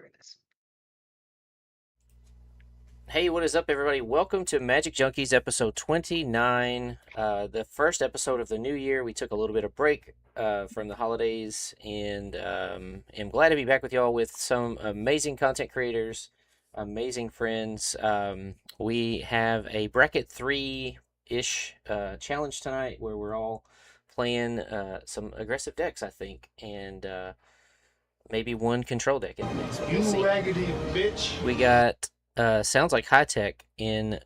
through this. Hey, what is up, everybody? Welcome to Magic Junkies episode 29, the first episode of the new year. We took a little bit of break from the holidays, and am glad to be back with y'all with some amazing content creators, amazing friends. We have a bracket 3-ish challenge tonight where we're all playing some aggressive decks, I think, and maybe one control deck in the mix. So we'll see. Raggedy bitch. We got sounds like High Tech in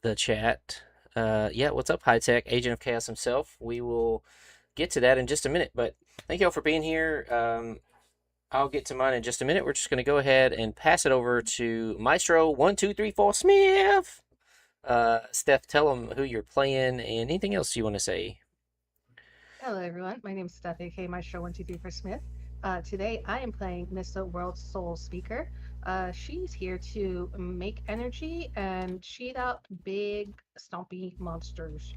the chat. Yeah, what's up, High Tech? Agent of Chaos himself. We will get to that in just a minute, but thank you all for being here. I'll get to mine in just a minute. We're just going to go ahead and pass it over to Maestro1234 Smith. Steph, tell them who you're playing and anything else you want to say. Hello, everyone. My name is Steph, aka Maestro123 for Smith. Today, I am playing Nissa World Soul Speaker. She's here to make energy and cheat out big, stompy monsters.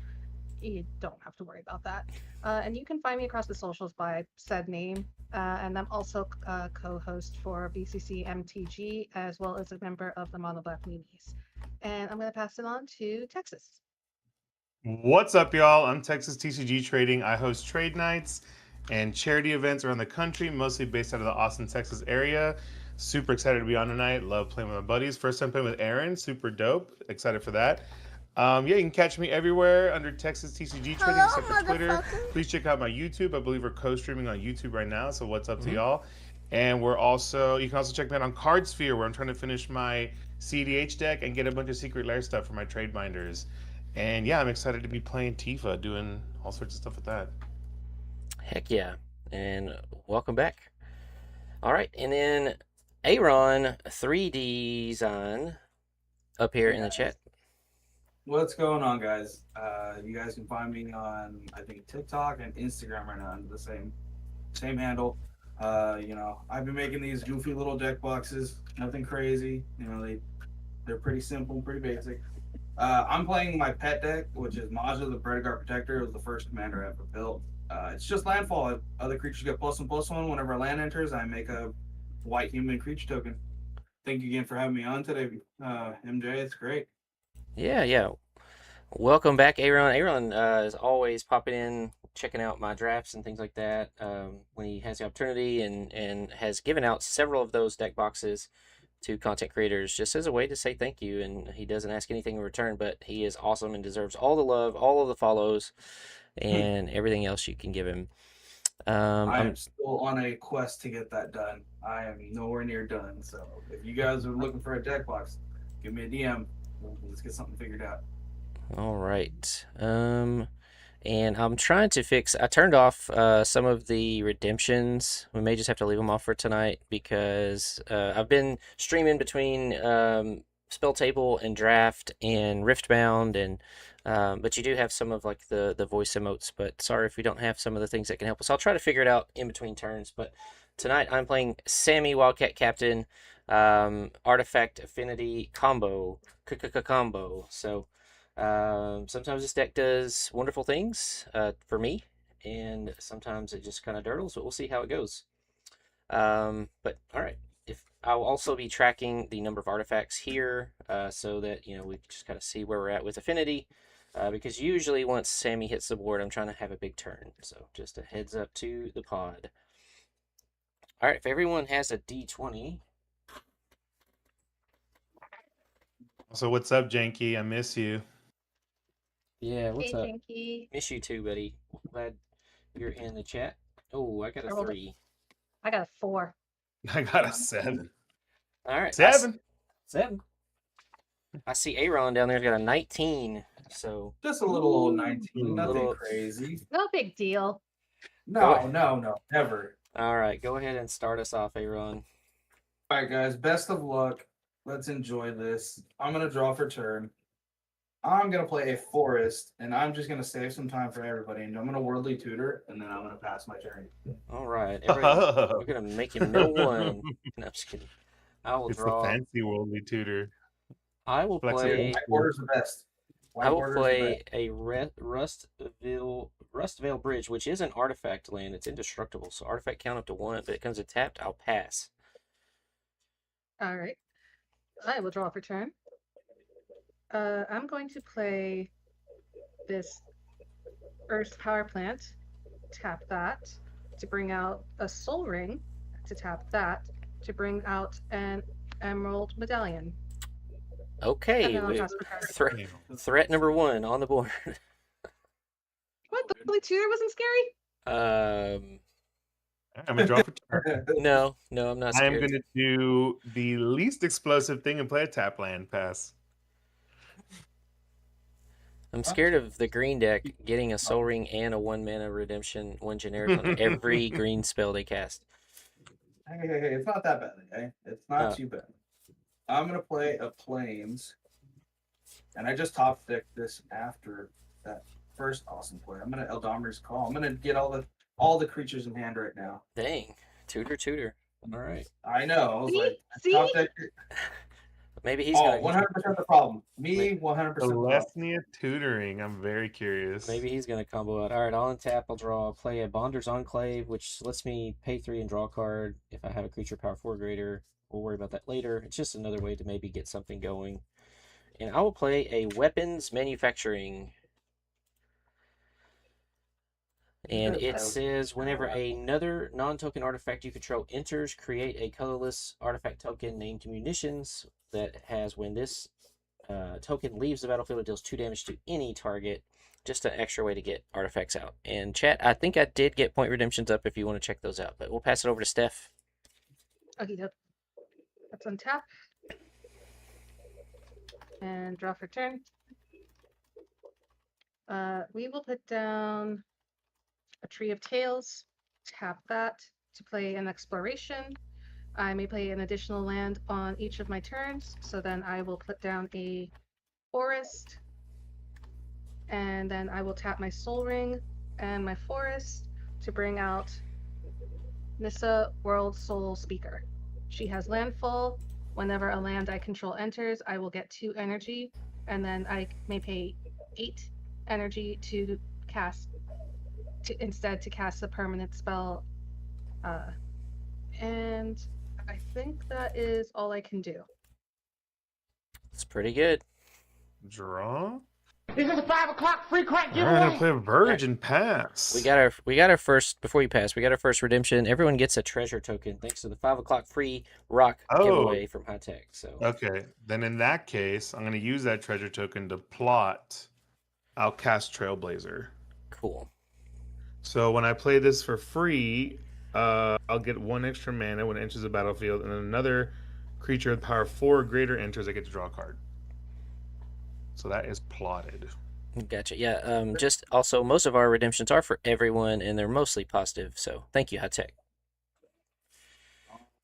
You don't have to worry about that. And you can find me across the socials by said name. And I'm also a co-host for BCC MTG, as well as a member of the Mono Black Meanies. And I'm going to pass it on to Texas. What's up, y'all? I'm Texas TCG Trading. I host trade nights and charity events around the country, mostly based out of the Austin, Texas area. Super excited to be on tonight. Love playing with my buddies. First time playing with Aaron. Super dope. Excited for that. Yeah, you can catch me everywhere under Texas TCG Trading, except for Twitter. Please check out my YouTube. I believe we're co-streaming on YouTube right now. So what's up to y'all? And you can also check me out on Cardsphere, where I'm trying to finish my CDH deck and get a bunch of secret lair stuff for my trade binders. And yeah, I'm excited to be playing Tifa, doing all sorts of stuff with that. Heck yeah. And welcome back. All right. And then Aaron 3D Design up here in the chat. What's going on, guys? You guys can find me on, I think, TikTok and Instagram right now under the same handle. I've been making these goofy little deck boxes, nothing crazy. They're pretty simple, pretty basic. I'm playing my pet deck, which is Maja the Prediguard Protector. It was the first commander I ever built. It's just landfall. Other creatures get +1/+1. Whenever a land enters, I make a white human creature token. Thank you again for having me on today, MJ. It's great. Yeah. Welcome back, Aaron. Aaron is always popping in, checking out my drafts and things like that when he has the opportunity, and has given out several of those deck boxes to content creators just as a way to say thank you. And he doesn't ask anything in return, but he is awesome and deserves all the love, all of the follows, and everything else you can give him. I'm still on a quest to get that done. I am nowhere near done. So if you guys are looking for a deck box, give me a DM. Let's get something figured out. All right. And I'm trying to fix. I turned off some of the redemptions. We may just have to leave them off for tonight because I've been streaming between spelltable and draft and riftbound, and but you do have some of like the voice emotes. But sorry if we don't have some of the things that can help us. I'll try to figure it out in between turns. But tonight I'm playing Sammy Wildcat Captain, Artifact Affinity combo, combo. So. Sometimes this deck does wonderful things for me, and sometimes it just kind of dirtles, but we'll see how it goes. But all right, I'll also be tracking the number of artifacts here so that we just kind of see where we're at with affinity, because usually once Sammy hits the board, I'm trying to have a big turn. So just a heads up to the pod. All right, if everyone has a D20. So what's up, Janky? I miss you. Yeah, what's Hey, up? Jinky. Miss you too, buddy. Glad you're in the chat. Oh, I got a 3. I got a 4. I got a 7. All right. 7. 7. I see Aaron down there's got a 19. So just a little old 19, nothing little... crazy. No big deal. No, never. All right, go ahead and start us off, Aaron. All right, guys, best of luck. Let's enjoy this. I'm gonna draw for turn. I'm going to play a forest, and I'm just going to save some time for everybody. And I'm going to Worldly Tutor, and then I'm going to pass my turn. All right. We're going to make him mill 1. No, I'm just kidding. I will draw. It's a fancy Worldly Tutor. I will play... White Border's the best. I will play a Rustvale Bridge, which is an artifact land. It's indestructible, so artifact count up to 1. If it comes to tapped, I'll pass. All right. I will draw for turn. I'm going to play this Earth Power Plant. Tap that to bring out a Soul Ring. To tap that to bring out an Emerald Medallion. And Okay, then I'll toss for card. threat number 1 on the board. What? The Holy Tutor wasn't scary? I'm gonna draw for turn. No, I'm not I am scared. gonna do the least explosive thing and play a tap land pass. I'm scared of the green deck getting a Soul Ring and a 1 mana redemption, 1 generic on every green spell they cast. Hey, it's not that bad, okay? It's not Oh. too bad. I'm gonna play a Plains, and I just top decked this after that first awesome play. I'm gonna Eldomir's Call. I'm gonna get all the creatures in hand right now. Dang, tutor. All right, I know. I was See? like, See? top decked it. maybe he's Oh, gonna 100% the problem. Me, 100% the problem. Celestia tutoring. I'm very curious. maybe he's gonna combo out. All right, I'll untap. I'll draw. Play a Bonder's Enclave, which lets me pay 3 and draw a card if I have a creature power 4 greater. We'll worry about that later. It's just another way to maybe get something going. And I will play a Weapons Manufacturing. And it says whenever another non-token artifact you control enters, create a colorless artifact token named Munitions that has, when this token leaves the battlefield, it deals 2 damage to any target. Just an extra way to get artifacts out. And chat, I think I did get point redemptions up if you want to check those out. But we'll pass it over to Steph. Okay, let's untap. And draw for turn. We will put down a Tree of Tales. Tap that to play an exploration. I may play an additional land on each of my turns, so then I will put down a forest, and then I will tap my Soul Ring and my forest to bring out Nissa, World Soul Speaker. She has landfall. Whenever a land I control enters, I will get 2 energy, and then I may pay 8 energy to cast to cast a permanent spell. And I think that is all I can do. It's pretty good. Draw. This is a 5 o'clock free crack All right, I'm gonna giveaway. play a Virgin Pass. We got our first, before you pass, we got our first redemption. Everyone gets a treasure token thanks to the 5 o'clock free rock giveaway from High Tech. So Okay, then in that case, I'm gonna use that treasure token to plot. I'll cast Trailblazer. cool. So when I play this for free, I'll get 1 extra mana when it enters the battlefield, and then another creature with power 4 or greater enters. I get to draw a card. So that is plotted. Gotcha. Yeah. Just also, most of our redemptions are for everyone, and they're mostly positive. So thank you, High Tech.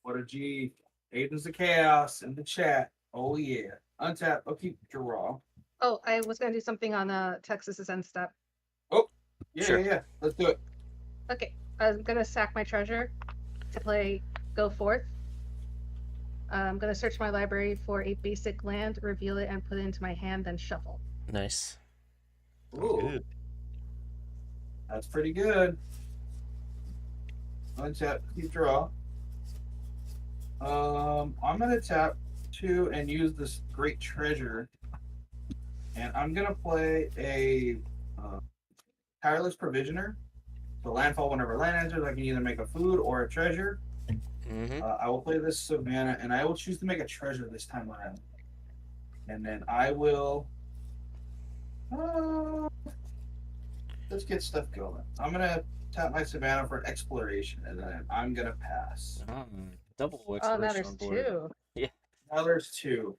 What a G. Agents of Chaos in the chat. Oh, yeah. Untap. I'll keep draw. Oh, I was gonna do something on Texas's end step. Yeah, Sure. yeah. Let's do it. Okay, I'm gonna sack my treasure to play Go Forth. I'm gonna search my library for a basic land, reveal it, and put it into my hand, then shuffle. Nice. Ooh, Good. that's pretty good. Untap. Keep draw. I'm gonna tap 2 and use this great treasure, and I'm gonna play a tireless provisioner. The landfall, whenever land enters, I can either make a food or a treasure. Mm-hmm. I will play this Savannah, and I will choose to make a treasure this time around. And then I will. Let's get stuff going. I'm gonna tap my Savannah for an exploration, and then I'm gonna pass. Double Oh, exploration now there's on board. 2. Now there's 2.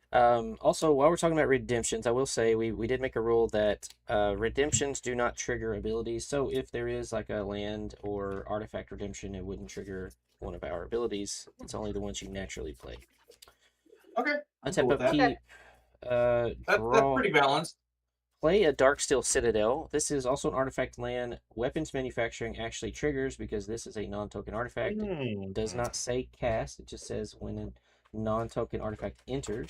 Also, while we're talking about redemptions, I will say we did make a rule that redemptions do not trigger abilities. So if there is like a land or artifact redemption, it wouldn't trigger one of our abilities. It's only the ones you naturally play. Okay. I'm Untap cool with that. upkeep. That's Draw. pretty balanced. Play a Darksteel Citadel. This is also an artifact land. Weapons Manufacturing actually triggers because this is a non-token artifact. It does not say cast. It just says when a non-token artifact enters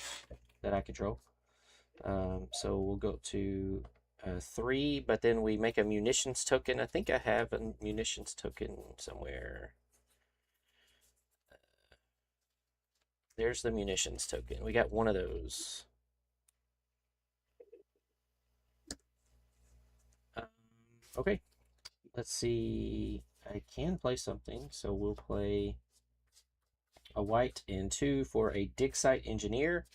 that I control. So we'll go to 3, but then we make a munitions token. I think I have a munitions token somewhere. There's the munitions token. We got one of those. Okay. Let's see. I can play something, so we'll play a white and 2 for a dig site engineer.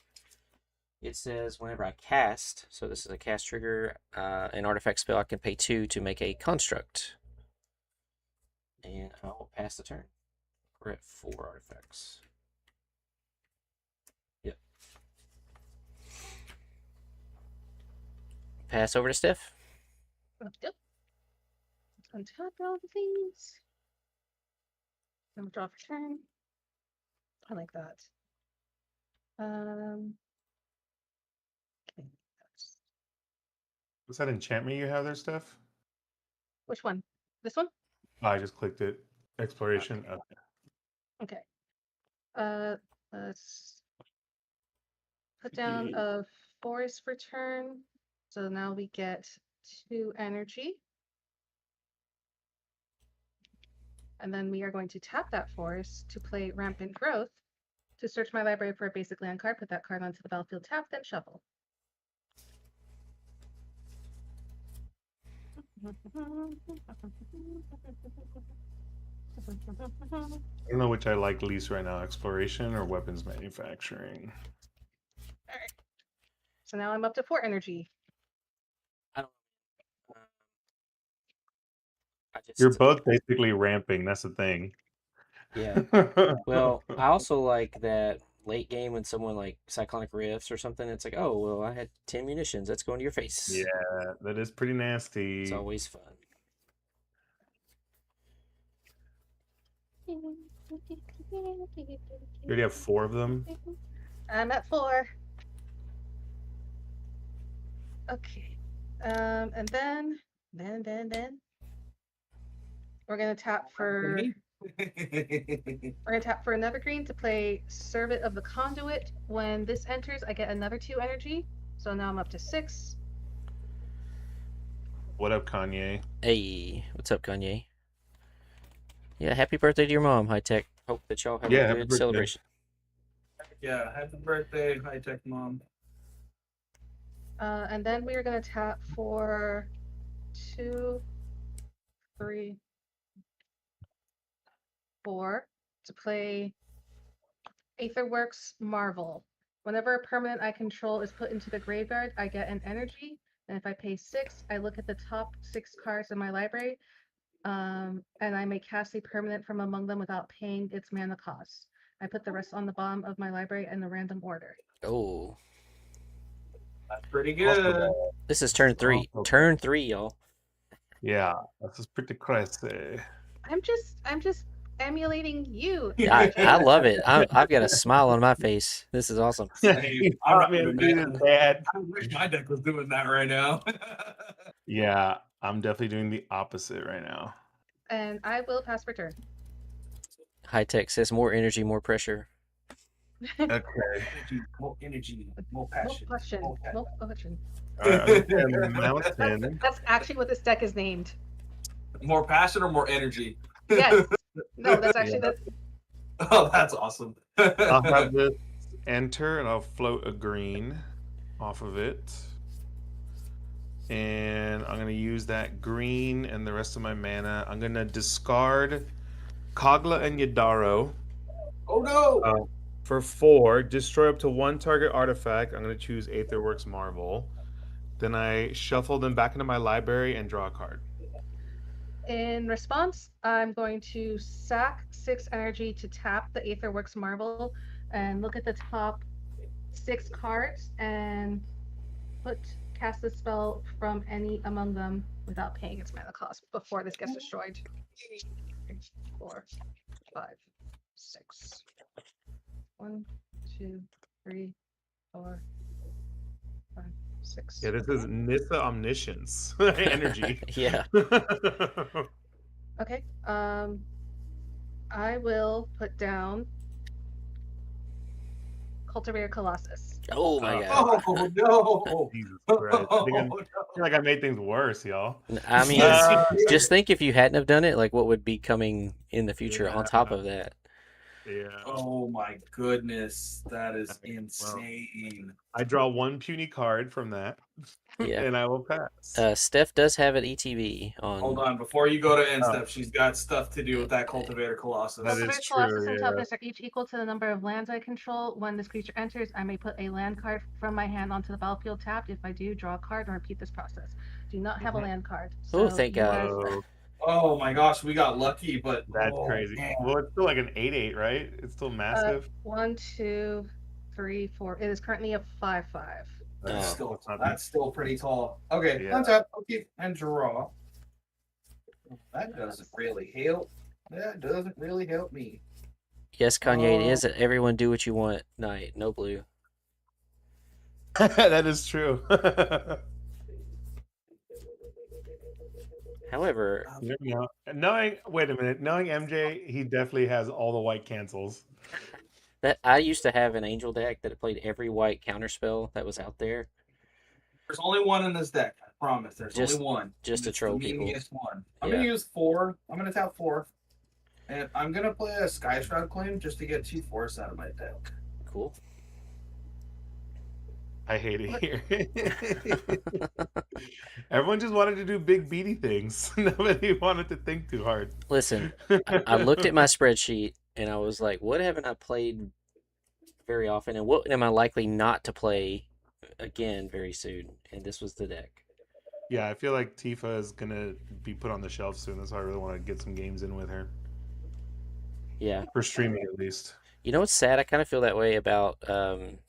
It says whenever I cast, so this is a cast trigger, an artifact spell, I can pay 2 to make a construct. And I will pass the turn. We're at 4 artifacts. Yep. Pass over to Steph. Yep. Let's untap all of these. And draw for turn. I like that. Okay, What's that enchantment you have there, Steph? which one? This one? Oh, I just clicked it. Exploration. Okay. Okay. Let's put down a forest for turn. So now we get 2 energy. And then we are going to tap that forest to play Rampant Growth to search my library for a basic land card, put that card onto the battlefield tap, then shuffle. I don't know which I like least right now, exploration or weapons manufacturing. Alright. So now I'm up to 4 energy. I don't. You're both basically ramping. That's the thing. Yeah. Well, I also like that late game when someone like Cyclonic Rifts or something, it's like, oh, well, I had 10 munitions. Let's go into your face. Yeah, that is pretty nasty. It's always fun. You already have 4 of them? I'm at 4. Okay. And then we're gonna tap for another green to play Servant of the Conduit. When this enters, I get another 2 energy. So now I'm up to 6. What up, Kanye? Hey, what's up, Kanye? Yeah, happy birthday to your mom, High Tech. Hope that y'all have a good celebration. Yeah, happy birthday, High Tech Mom. And then we are gonna tap for 2, 3, 4 to play Aetherworks Marvel. Whenever a permanent I control is put into the graveyard, I get an energy. And if I pay 6, I look at the top 6 cards in my library, and I may cast a permanent from among them without paying its mana cost. I put the rest on the bottom of my library in the random order. Oh. That's pretty good. This is turn 3. Turn 3, y'all. Yeah, this is pretty crazy. I'm just emulating you. Yeah, I love it. I've got a smile on my face. This is awesome. I wish my deck was doing that right now. Yeah, I'm definitely doing the opposite right now. And I will pass for turn. High Tech says more energy, more pressure. Okay. More energy, more passion. More passion. More passion. All right, mountain. That's actually what this deck is named. More passion or more energy? Yes. No, that's actually the. Oh, that's awesome. I'll have this enter and I'll float a green off of it. And I'm going to use that green and the rest of my mana. I'm going to discard Kogla and Yadaro. Oh no! For 4, destroy up to 1 target artifact. I'm going to choose Aetherworks Marvel. Then I shuffle them back into my library and draw a card. In response, I'm going to sack 6 energy to tap the Aetherworks Marvel and look at the top 6 cards and cast the spell from any among them without paying its mana cost before this gets destroyed. 3, 4, 5, 6. 1, 2, 3, 4, 5, 6. Yeah, this is Nissa Omniscience energy. Yeah. Okay. I will put down Cultivator Colossus. Oh my god. Oh no! Jesus Christ. I feel like I made things worse, y'all. I mean, just think if you hadn't have done it, like what would be coming in the future on top of that. Yeah. Oh my goodness, that is Well, insane. I draw one puny card from that, Yeah. and I will pass. Steph does have an ETB on. Hold on, before you go to end Oh. step, she's got stuff to do with that Cultivator Colossus. That is Cultivated true, Colossus and yeah. Toughness are each equal to the number of lands I control. When this creature enters, I may put a land card from my hand onto the battlefield tapped. If I do, draw a card and repeat this process. Do not have a Mhm. land card. Oh, So thank you God. guys- Oh, Oh my gosh, we got lucky, but that's oh, crazy. man. Well, it's still like an 8/8, right? It's still massive. 1, 2, 3, 4. It is currently a 5/5. That's Oh. still not- that's still pretty tall. Okay, Yeah. untap, okay, and draw. That doesn't really help. That doesn't really help me. Yes, Kanye, it Oh. is an everyone do what you want night. No blue. That is true. However, Wait a minute. Knowing MJ, he definitely has all the white cancels. that I used to have an angel deck that played every white counterspell that was out there. There's only one in this deck. I promise. There's Just- only one. just to It's troll the people. meanest one. I'm Yeah. gonna use 4. I'm gonna tap 4, and I'm gonna play a Sky Shroud Claim just to get 2 forests out of my deck. Cool. I hate it here. Everyone just wanted to do big beady things. Nobody wanted to think too hard. Listen, I looked at my spreadsheet and I was like, what haven't I played very often, and what am I likely not to play again very soon? And this was the deck. Yeah, I feel like Tifa is gonna be put on the shelf soon. That's why I really want to get some games in with her Yeah. for streaming at least. You know what's sad? I kind of feel that way about Firelord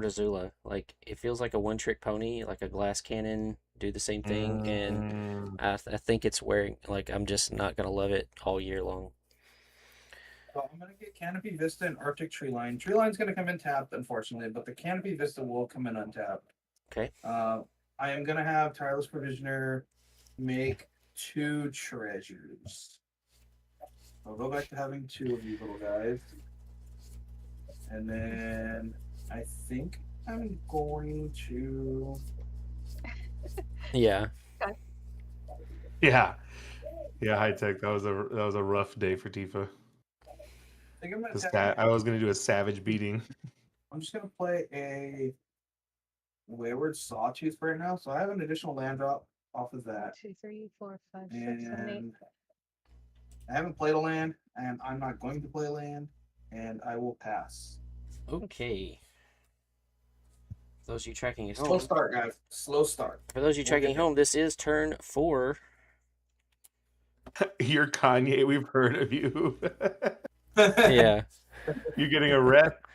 Azula. Like, it feels like a one-trick pony, like a glass cannon, do the same thing, and I think it's wearing, like, I'm just not going to love it all year long. So I'm gonna get Canopy Vista and Arctic Tree Line. Tree Line's gonna come in tapped, unfortunately, but the Canopy Vista will come in untapped. Okay. I am gonna have Tireless Provisioner make 2 treasures. I'll go back to having 2 of you little guys. And then I think I'm going to. Yeah. Yeah, high tech. That was a rough day for Tifa. I think I'm gonna I was gonna do a savage beating. I'm just gonna play a Wayward Sawtooth right now, so I have an additional land drop off of that. 2, 3, 4, 5, 6, 7, 8. And I haven't played a land, and I'm not going to play a land, and I will pass. Okay. For those of you tracking at Slow home, start, guys. Slow start. for those of you We'll tracking get at home, this is turn 4. You're Kanye. We've heard of you. Yeah. You're getting a rep.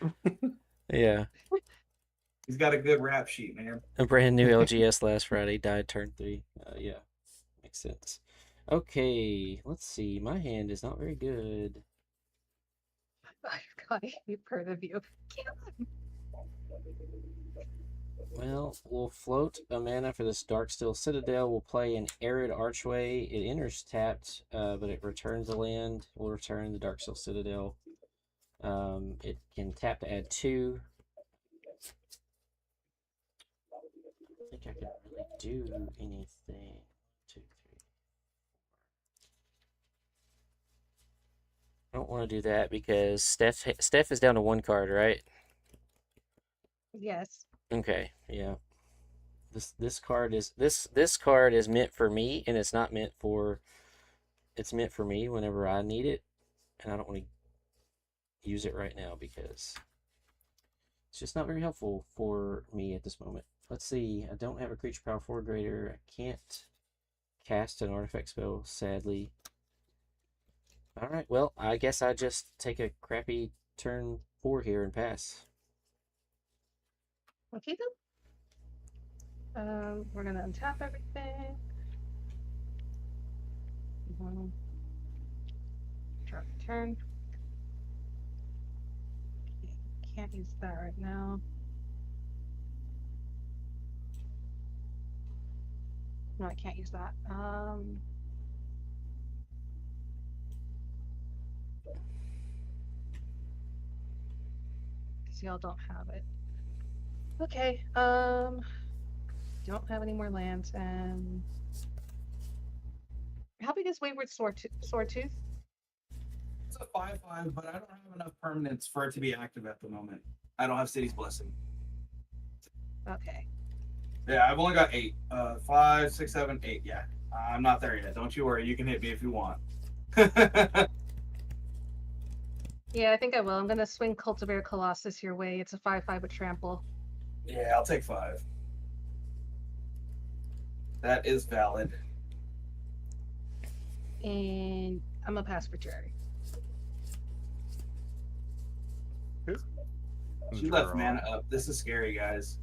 Yeah. He's got a good rap sheet, man. A brand new LGS last Friday died turn 3. Yeah. Makes sense. Okay. Let's see. My hand is not very good. God, we've heard of you. Well, we'll float a mana for this Darksteel Citadel. We'll play an Arid Archway. It enters tapped, but it returns a land. We'll return the Darksteel Citadel. It can tap to add 2. I think I can really do anything. 2, 3. I don't want to do that because Steph is down to 1 card, right? Yes. Okay, yeah. This card is meant for me, and it's not meant for. It's meant for me whenever I need it, and I don't want to use it right now because it's just not very helpful for me at this moment. Let's see. I don't have a creature power 4 greater. I can't cast an artifact spell, sadly. All right. Well, I guess I just take a crappy turn 4 here and pass. Okay then. We're gonna untap everything. Drop the turn. Can't use that right now. No, I can't use that. Because y'all don't have it. Okay, don't have any more lands, and how big is Wayward Swordtooth? It's a 5/5, but I don't have enough permanents for it to be active at the moment. I don't have City's Blessing. Okay. Yeah, I've only got 8. 5, 6, 7, 8. Yeah, I'm not there yet. Don't you worry. You can hit me if you want. Yeah, I think I will. I'm gonna swing Cultivar Colossus your way. It's a 5/5 with trample. Yeah, I'll take 5. That is valid. And I'm gonna pass for Jerry. She left mana up. This is scary, guys.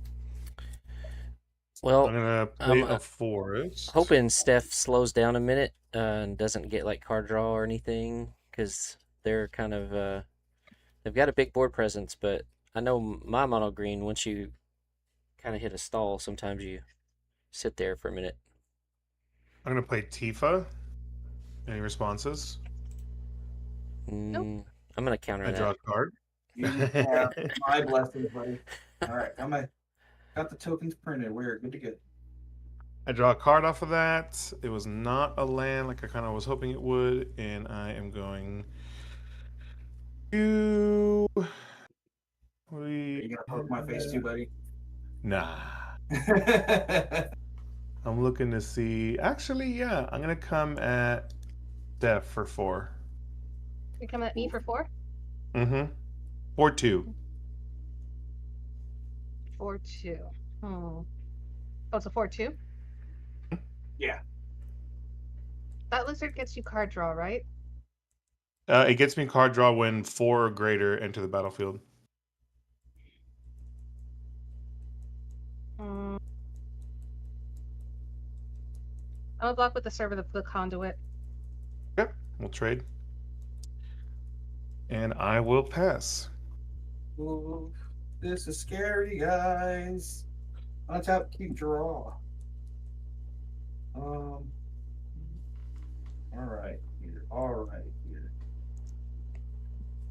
Well, I'm gonna play I'm a forest. hoping Steph slows down a minute and doesn't get like card draw or anything, because they're kind of they've got a big board presence, but I know my mono green, once you kind of hit a stall, sometimes you sit there for a minute. I'm gonna play Tifa. Any responses? Nope. I'm gonna counter I draw a that. card. You have my blessings, buddy. All right, got the tokens printed. We're good to go. I draw a card off of that. It was not a land like I kind of was hoping it would, and I am going to. Are you gonna poke my face too, buddy? Nah. I'm looking to see. Actually, yeah, I'm gonna come at Steph for 4. You're coming at me for 4? Mm-hmm. 4/2. 4/2. Oh, it's a 4/2? Yeah. That lizard gets you card draw, right? It gets me card draw when 4 or greater enter the battlefield. I'm gonna block with the servant of the conduit. Yep, we'll trade. And I will pass. Ooh, this is scary, guys. Untap, keep draw. All right, here. All right, here.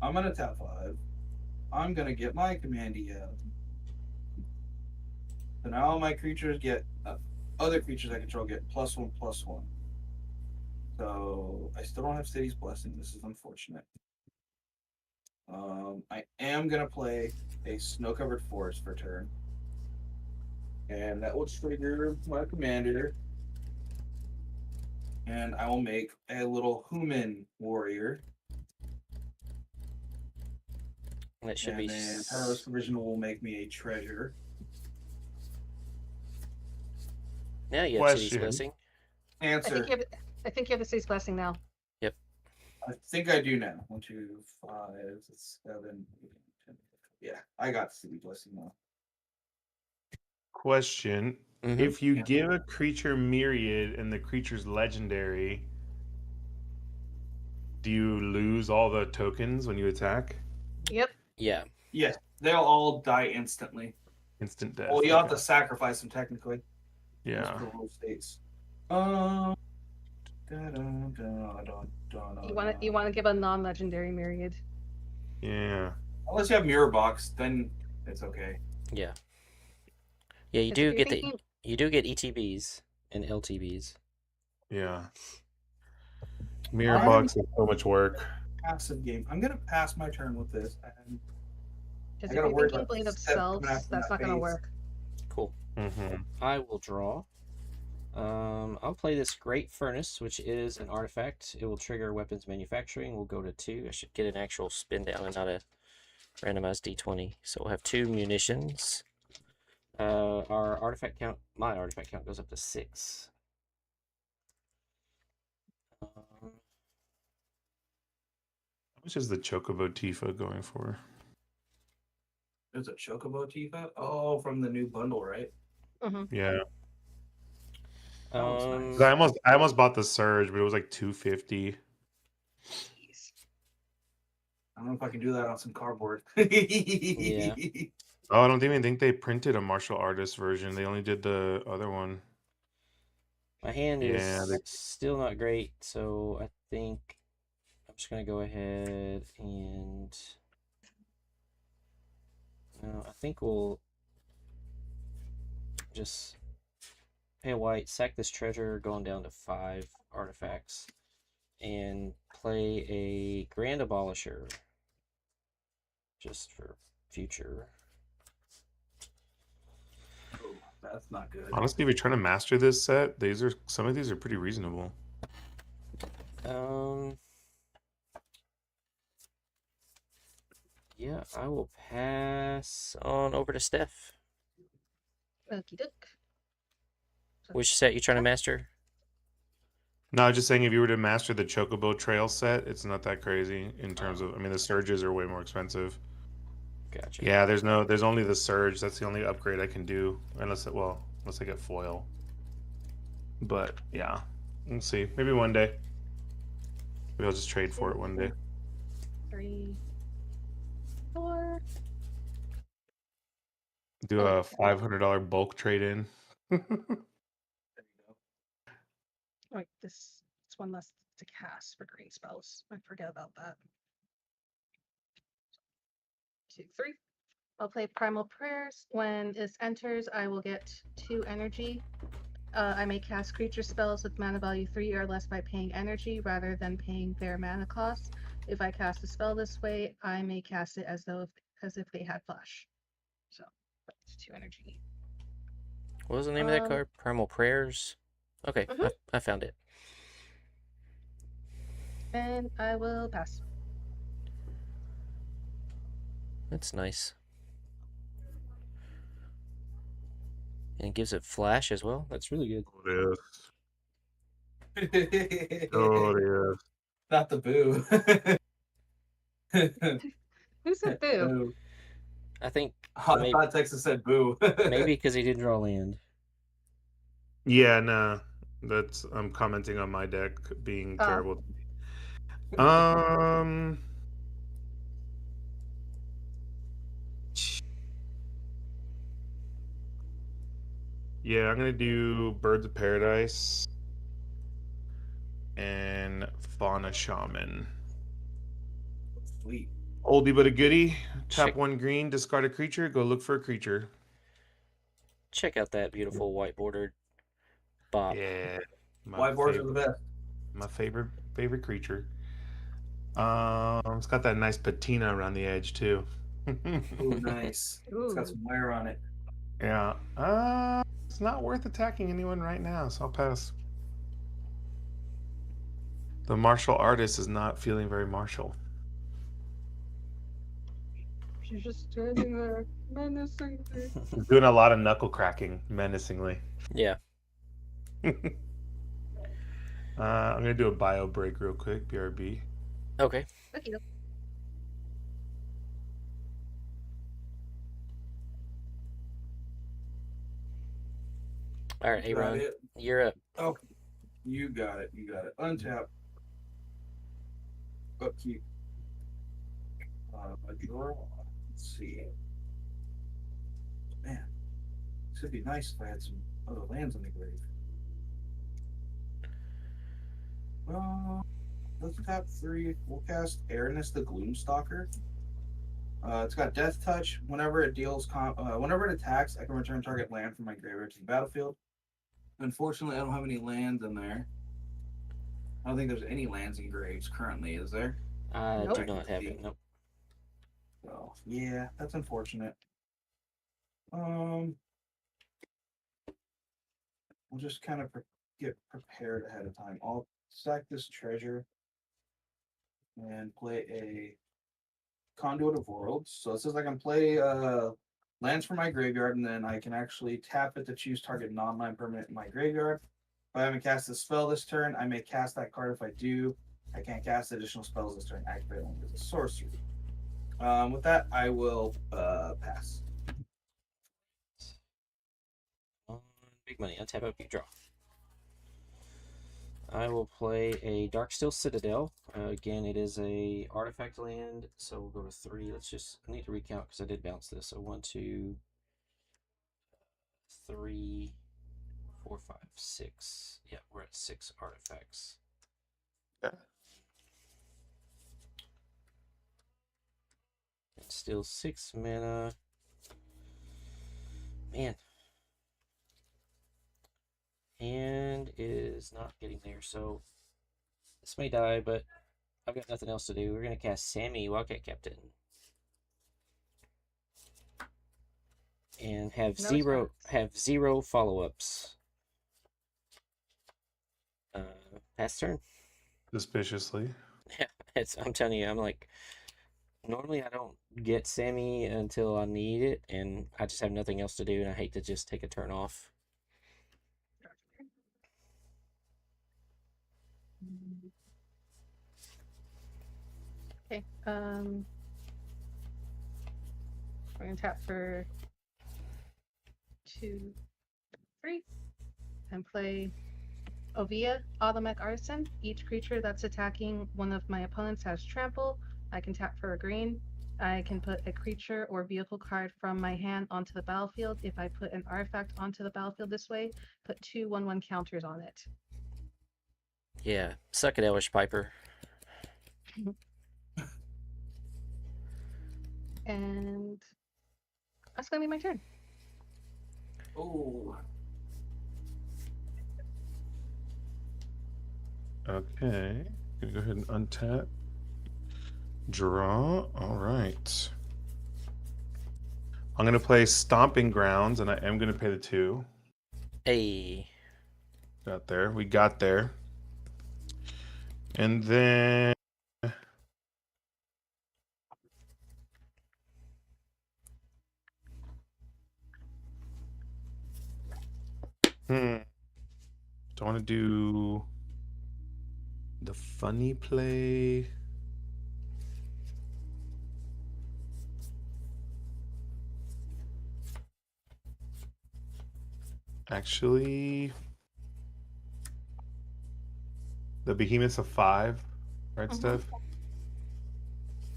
I'm gonna tap 5. I'm gonna get my commandy out. So now all my creatures get other creatures I control get +1/+1. So I still don't have City's Blessing. This is unfortunate. I am gonna play a snow-covered forest for turn, and that will trigger my commander. And I will make a little human warrior. That should And be. then Powerless Provision will make me a treasure. Now you have City's Question. Blessing. Answer. I think you have the City's Blessing now. I think I do now. 1, 2, 5, 7, 8, 10. Yeah, I got City Blessing now. Question. Mhm. If you give a creature myriad and the creature's legendary, do you lose all the tokens when you attack? Yep. Yeah. Yes, they'll all die instantly. Instant death. Well, you have okay. to sacrifice them technically. That's Yeah. what the rule states. You want to give a non-legendary myriad. Yeah. Unless you have Mirror Box, then it's okay. Yeah. Yeah, you 'Cause do if you're get thinking- you do get ETBs and LTBs. Yeah. Mirror I'm- box is so much work. Passive game. I'm gonna pass my turn with this. And Because I if gotta you're worry thinking about Blade of Steph coming Selves, after that's my not gonna face. work. Cool. Mm-hmm. I will draw. I'll play this Great Furnace, which is an artifact. It will trigger weapons manufacturing. We'll go to 2. I should get an actual spin down and not a randomized D20. So we'll have 2 munitions. Our artifact count, my artifact count goes up to 6. How much is the Chocobo Tifa going for? there's a Chocobo Tifa. Oh, from the new bundle, right? Yeah. That looks nice. 'Cause I almost bought the Surge, but it was like $250. Jeez. I don't know if I can do that on some cardboard. Yeah. Oh, I don't even think they printed a martial artist version. They only did the other one. My hand Yeah, is still not great, so I think I'm just gonna go ahead and I think we'll just pay a white, sack this treasure, going down to 5 artifacts, and play a Grand Abolisher. Just for future. Oh, that's not good. Honestly, if you're trying to master this set, some of these are pretty reasonable. Yeah, I will pass on over to Steph. Okie doke. Which set you trying to master? No, just saying if you were to master the Chocobo Trail set, it's not that crazy in terms of. I mean, the surges are way more expensive. Gotcha. Yeah, there's only the surge. That's the only upgrade I can do, unless I get foil. But yeah, we'll see. Maybe one day. Maybe I'll just trade for it one day. 3, 4. Do a $500 bulk trade in. There you go. Wait, this it's one less to cast for green spells. I forget about that. 2, 3. I'll play Primal Prayers. When this enters, I will get 2 energy. I may cast creature spells with mana value 3 or less by paying energy rather than paying their mana cost. If I cast a spell this way, I may cast it as if they had flash. So that's 2 energy. What was the name of that card? Primal Prayers? Okay, Mhm. I found it. And I will pass. That's nice. And it gives it flash as well. That's really good. Oh, it is. Oh, it is. Not the boo. Who said boo? Boo. I think I thought Texas said boo. maybe because he didn't draw land. Yeah, no. I'm commenting on my deck being Oh. terrible. Yeah, I'm gonna do Birds of Paradise and Fauna Shaman. Sweet. Oldie but a goodie. Tap Check- 1 green, discard a creature, go look for a creature. Check out that beautiful white bordered bop. Yeah. Whiteboards are the best. My favorite creature. It's got that nice patina around the edge too. Ooh, nice. It's got some wear on it. Yeah. It's not worth attacking anyone right now, so I'll pass. The martial artist is not feeling very martial. She's just standing there menacingly. Doing a lot of knuckle cracking menacingly. Yeah. I'm gonna do a bio break real quick. BRB. Okay. Okay. All right, Aaron, you're up. Okay. You got it. Untap. Upkeep. A draw. Let's see. Man, this would be nice if I had some other lands on the grave. Let's tap 3. We'll cast Airness the Gloomstalker. It's got Death Touch. Whenever it whenever it attacks, I can return target land from my graveyard to the battlefield. Unfortunately, I don't have any lands in there. I don't think there's any lands in graves currently, is there? I Nope. do not have it. Nope. So yeah, that's unfortunate. We'll just kind of get prepared ahead of time. I'll sack this treasure and play a Conduit of Worlds. So it says I can play lands from my graveyard, and then I can actually tap it to choose target non-land permanent in my graveyard. If I haven't cast a spell this turn, I may cast that card. If I do, I can't cast additional spells this turn. Activate only as a sorcery. With that, I will pass. Big money. Untap, upkeep, draw. I will play a Darksteel Citadel. Again, it is a artifact land, so we'll go to 3. I need to recount because I did bounce this. So 1, 2, 3, 4, 5, 6. Yeah, we're at 6 artifacts. And still 6 mana. Man. And is not getting there, so This may die, but I've got nothing else to do. We're gonna cast Sammy, Wildcat Captain, and have No zero follow-ups. Pass turn. Suspiciously. Yeah, I'm telling you, I'm like, normally I don't get Sammy until I need it, and I just have nothing else to do, and I hate to just take a turn off. Okay. We're gonna tap for 2, 3, and play Ovia, Automatic Artisan. Each creature that's attacking one of my opponents has trample. I can tap for a green. I can put a creature or vehicle card from my hand onto the battlefield. If I put an artifact onto the battlefield this way, put 2 1/1 counters on it. Yeah, suck it, Elvish Piper. And that's gonna be my turn. Oh. Okay. Gonna go ahead and untap. Draw. All right. I'm gonna play Stomping Grounds, and I am gonna pay the 2. Hey. Got there. We got there. And then do I want to do the funny play? Actually, the Behemoth's a 5, right, Mhm. Steph?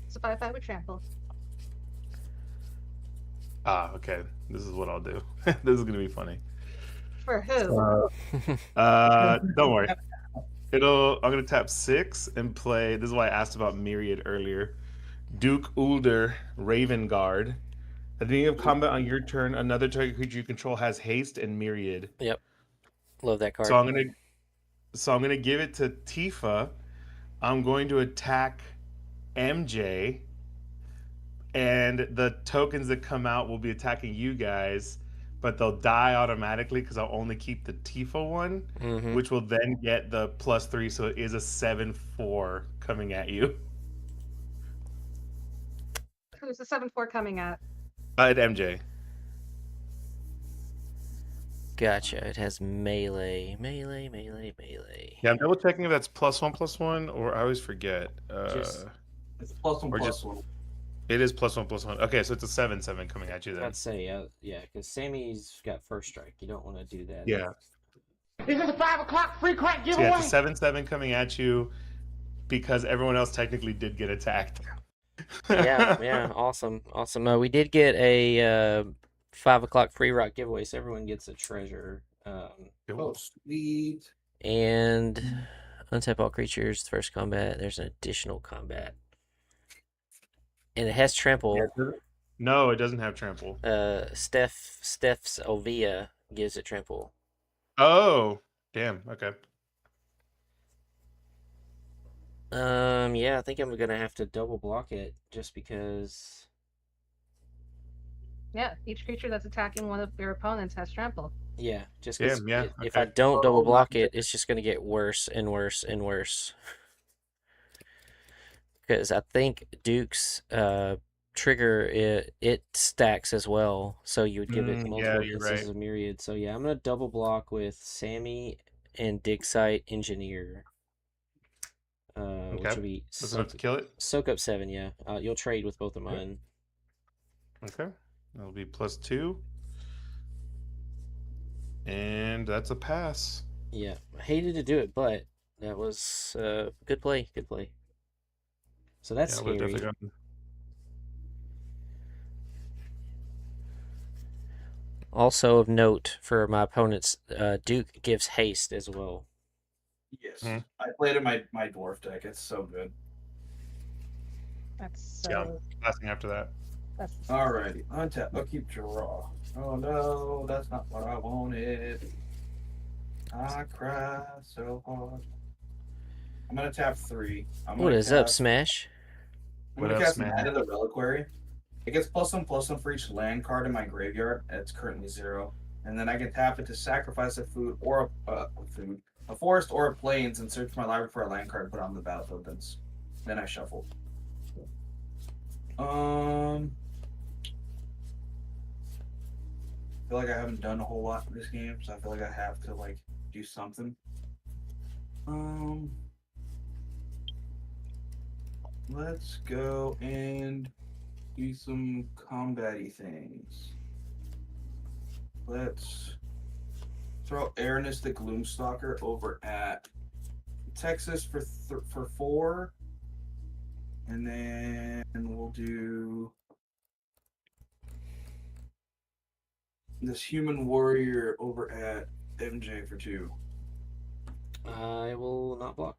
It's a 5/5 with trample. Ah, okay. This is what I'll do. This is gonna be funny. For who? Don't worry. I'm gonna tap 6 and play. This is why I asked about Myriad earlier. Duke Ulder, Raven Guard. At the beginning of combat on your turn, another target creature you control has haste and Myriad. Yep. Love that card. So I'm gonna give it to Tifa. I'm going to attack MJ, and the tokens that come out will be attacking you guys, but they'll die automatically because I'll only keep the Tifa one, Mm-hmm. which will then get the +3, so it is a 7/4 coming at you. Who's the 7/4 coming at? At MJ. Gotcha. It has melee. Yeah, I'm double checking if that's +1/+1, or I always forget. It's +1 or just- +1. It is +1/+1. Okay, so it's a 7/7 coming at you then. I'd say, yeah, because Sammy's got first strike. You don't want to do that. Yeah. This is a 5 o'clock free crank So giveaway. yeah, it's a 7/7 coming at you because everyone else technically did get attacked. Yeah, awesome. We did get a 5 o'clock free rock giveaway, so everyone gets a treasure. Oh, sweet. And untap all creatures. First combat. There's an additional combat, and it has trample. No, it doesn't have trample. Steph's Ovia gives it trample. Oh, damn. Okay. Yeah, I think I'm gonna have to double block it just because. Yeah, each creature that's attacking one of your opponents has trample. Yeah, just because Yeah, if okay. I don't double block it, it's just gonna get worse and worse and worse. Because I think Duke's trigger it stacks as well, so you would give it multiple you're instances right. of Myriad. So yeah, I'm gonna double block with Sammy and Dig Site Engineer. Which will be That's enough to kill it. soak up 7. Yeah, you'll trade with both of mine. Okay, that'll be +2, and that's a pass. Yeah, I hated to do it, but that was good play. Good play. So that's Yeah, we've scary. definitely gotten- Also of note for my opponents, Duke gives haste as well. Yes. Hmm. I played in my dwarf deck. It's so good. That's so. Yeah. Passing after that. That's Alrighty. Untap. I'll keep draw. Oh no, that's not what I wanted. I cry so hard. I'm gonna tap 3. What is up, Smash? I'm What gonna up, cast Smash? Night of the Reliquary. It gets +1/+1 for each land card in my graveyard. It's currently 0, and then I can tap it to sacrifice a food or a forest or a plains, and search my library for a land card and put it on the battlefield. Then I shuffle. I feel like I haven't done a whole lot in this game, so I feel like I have to like do something. Let's go and do some combat-y things. Let's throw Aranus the Gloomstalker over at Texas for 4, and then we'll do this Human Warrior over at MJ for 2, I will not block.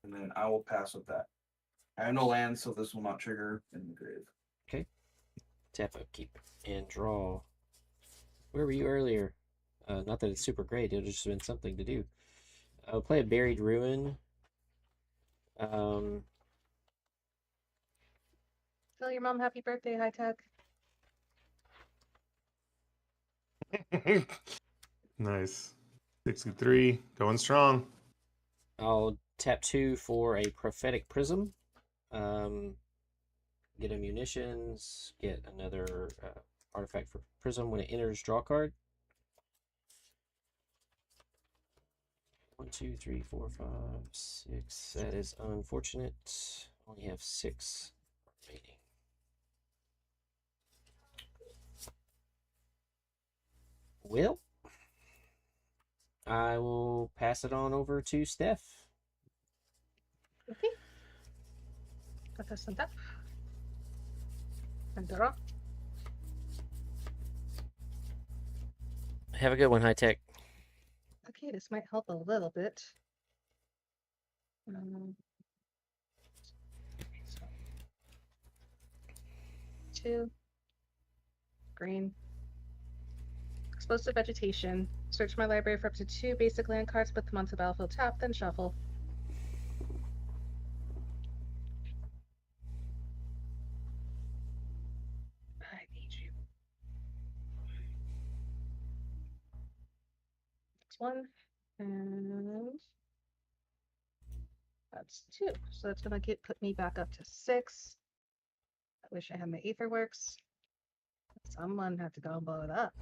and then I will pass with that. I have no land, so this will not trigger in the grave. Okay. Tap upkeep and draw. Where were you earlier? Not that it's super great. It'll just have been something to do. I'll play a Buried Ruin. Tell your mom happy birthday, High Tech. Nice. 63, going strong. I'll tap 2 for a Prophetic Prism. Get a munitions. Get another artifact for Prism when it enters draw card. 1, 2, 3, 4, 5, 6. That is unfortunate. Only have 6 remaining. Well, I will pass it on over to Steph. Okay. Got this and that. And draw. Have a good one, High Tech. Okay, this might help a little bit. So 2 green. Explosive vegetation. Search my library for up to 2 basic land cards, put them onto the battlefield tap, then shuffle. I need you. That's 1. And that's 2. So that's gonna put me back up to 6. I wish I had my Aetherworks. Someone had to go and blow it up.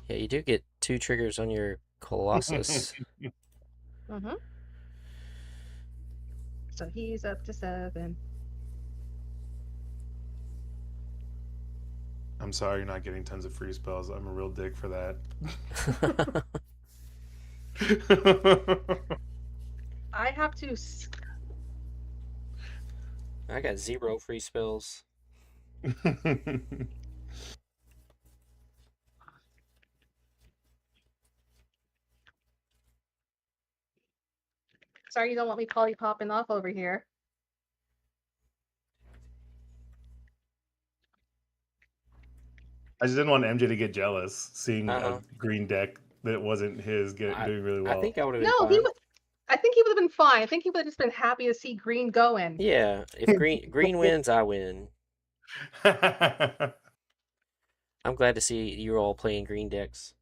Yeah, you do get 2 triggers on your Colossus. Mm-hmm. So he's up to 7. I'm sorry you're not getting tons of free spells. I'm a real dick for that. I have to. I got 0 free spells. Sorry, you don't want me Polly popping off over here. I just didn't want MJ to get jealous seeing Uh-huh. a green deck that wasn't his doing really well. I think I would have been No, fine. I think he would have been fine. I think he would have just been happy to see green going. Yeah, if green wins, I win. I'm glad to see you all playing green decks.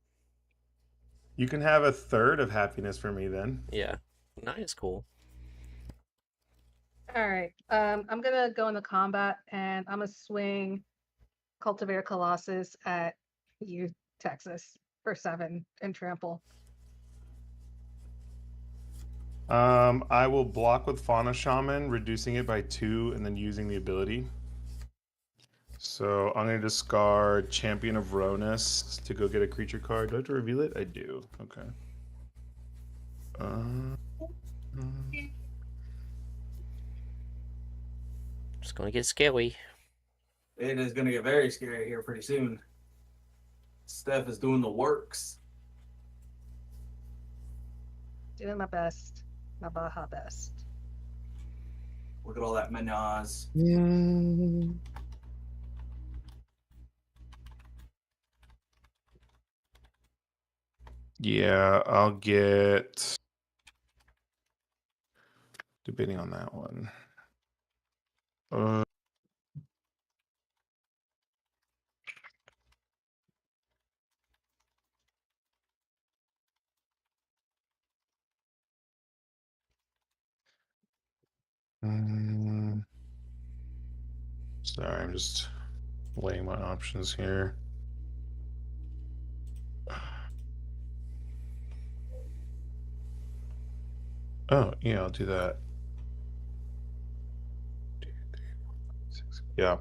You can have a third of happiness for me then. Yeah, 9 is cool. All right. I'm gonna go into combat and I'm gonna swing Cultivator Colossus at you, Texas, for 7 and trample. I will block with Fauna Shaman, reducing it by 2 and then using the ability. So I'm going to discard Champion of Ronus to go get a creature card. Do I have to reveal it? I do. Okay. Just gonna get scary. It is gonna get very scary here pretty soon. Steph is doing the works. Doing my best. My Baja best. Look at all that menage. Yeah, I'll get debating on that one. Uh, Sorry, I'm just weighing my options here. Oh, yeah, I'll do that. Yeah.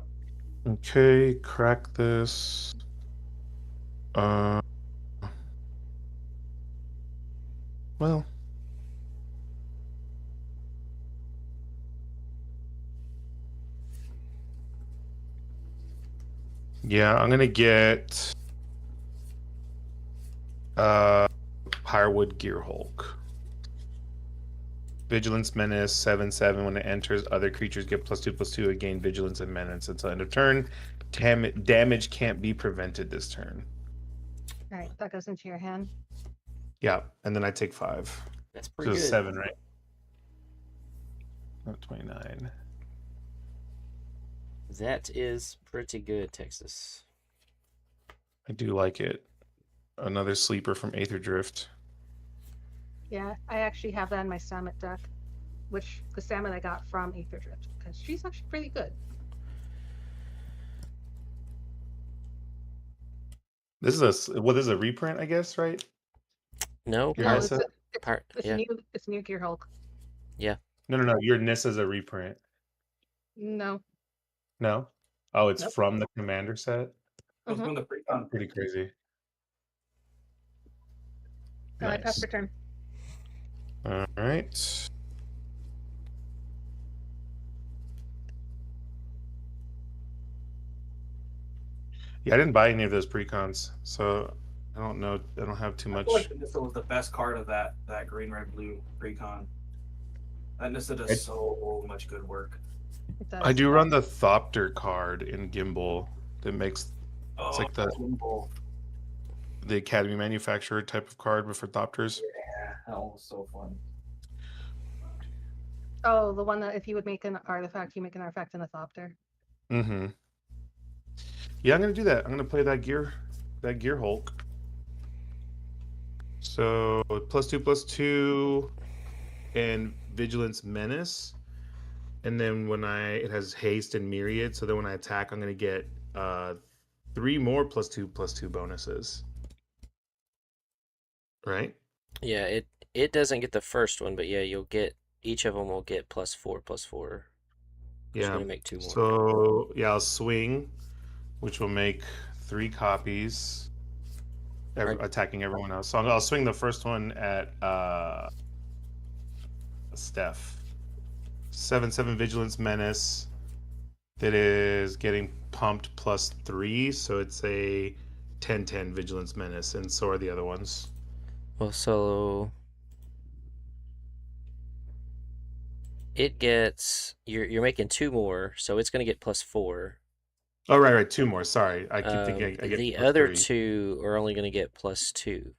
Okay, crack this. Well. Yeah, I'm gonna get Firewood Gear Hulk. Vigilance Menace 7/7. When it enters, other creatures get +2/+2 and gain Vigilance and Menace until end of turn. Damage can't be prevented this turn. All right, that goes into your hand. Yeah, and then I take 5. That's So pretty it's good. 7, right? Not 29. That is pretty good, Texas. I do like it. Another sleeper from Aether Drift. Yeah, I actually have that in my Samet deck, which the Samet I got from Aether Drift, because she's actually pretty good. This is a reprint, I guess, right? No, Your No, Nissa? it's yeah. new Gear Hulk. No. Your Nissa's a reprint. No. No? Oh, it's Nope. from the Commander set? What's Mhm. from the precon? Pretty crazy. I pass Nice. per turn. All right. Yeah, I didn't buy any of those precons, so I don't know. I don't have too I much. feel like Nissa was the best card of that green, red, blue precon. That Nissa does so much good work. It does. I do run the Thopter card in Gimbal that makes Oh, like the Gimbal. the Academy manufacturer type of card, but for Thopters. Yeah, that one was so fun. Oh, the one that if you would make an artifact, you make an artifact in a Thopter. Mm-hmm. Yeah, I'm gonna do that. I'm gonna play that gear Hulk. So +2/+2 and Vigilance Menace. And then it has haste and myriad, so then when I attack, I'm gonna get 3 more +2/+2 bonuses. Right? Yeah, it doesn't get the first one, but yeah, you'll get each of them will get +4/+4. You're Yeah. gonna make 2 more. So yeah, I'll swing, which will make 3 copies, Right. attacking everyone else. So I'll swing the first one at Steph. 7/7 Vigilance Menace. That is getting pumped +3, so it's a 10/10 Vigilance Menace, and so are the other ones. Well, so it gets you're making 2 more, so it's gonna get +4. Oh, right, 2 more. Sorry, I keep thinking I get The other +3. 2 are only gonna get +2.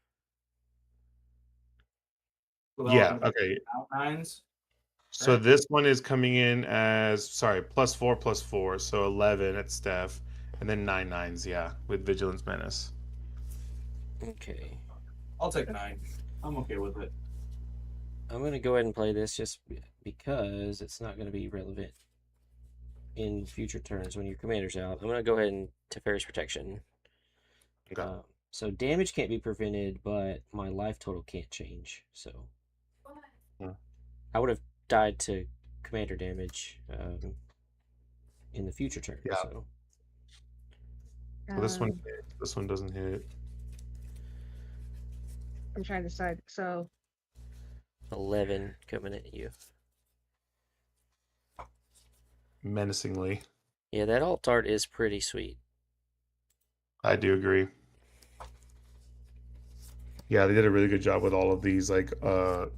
Yeah, okay. Nines. So Right. this one is coming in as +4/+4, so 11 at Steph, and then 9 nines, yeah, with Vigilance Menace. Okay. I'll take 9. I'm okay with it. I'm gonna go ahead and play this just because it's not gonna be relevant in future turns when your commander's out. I'm gonna go ahead and Teferi's Protection. Okay. So damage can't be prevented, but my life total can't change. So I would have died to commander damage in the future turn. Yeah. So This one doesn't hit. I'm trying to decide. So 11 coming at you. Menacingly. Yeah, that alt art is pretty sweet. I do agree. Yeah, they did a really good job with all of these like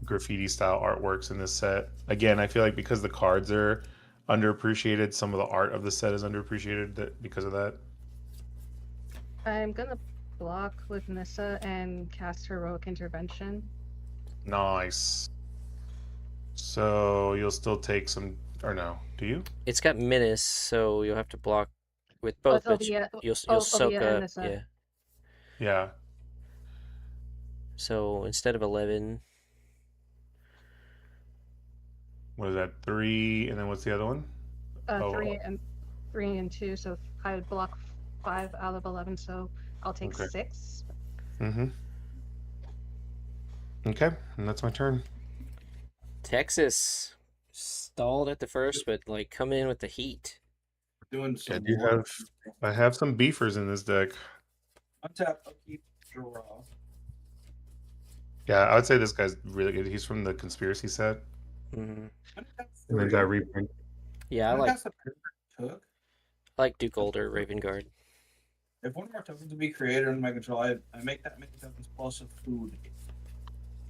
graffiti style artworks in this set. Again, I feel like because the cards are underappreciated, some of the art of the set is underappreciated because of that. I'm gonna block with Nissa and cast Heroic Intervention. Nice. So you'll still take some, or no? Do you? It's got menace, so you'll have to block with Oh, both, it's but Ovia. you'll Oh, soak Ovia and up. Nissa. Yeah. Yeah. So instead of 11, What is that? 3, and then what's the other one? Oh, 3 and 2. So I would block 5 out of 11. So I'll take okay. 6. Mm-hmm. Okay, and that's my turn. Texas stalled at the first, but like come in with the heat. Doing I some do work. I have some beefers in this deck. Untap, upkeep, draw. Yeah, I would say this guy's really good. He's from the conspiracy set, Hmm. and then got Three. reprint. Yeah, I I'm gonna like cast a took. Duke Older, Raven Guard. If one of our tokens to be created under my control, I make that many tokens plus a food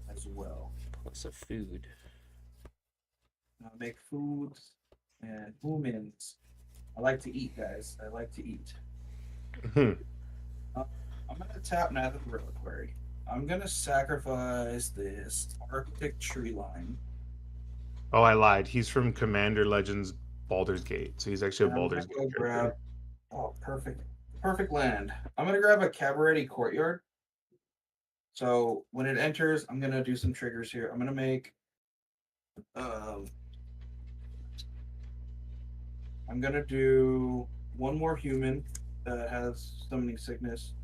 as well. Plus a food. I make foods and humans. I like to eat, guys. I like to eat. Hmm. I'm gonna tap now the reliquary. I'm gonna sacrifice this Arctic tree line. Oh, I lied. He's from Commander Legends Baldur's Gate, so he's actually a And I'm Baldur's gonna Gate go character. grab perfect land. I'm gonna grab a Cabaret Courtyard. So when it enters, I'm gonna do some triggers here. I'm gonna make I'm gonna do one more human that has summoning sickness.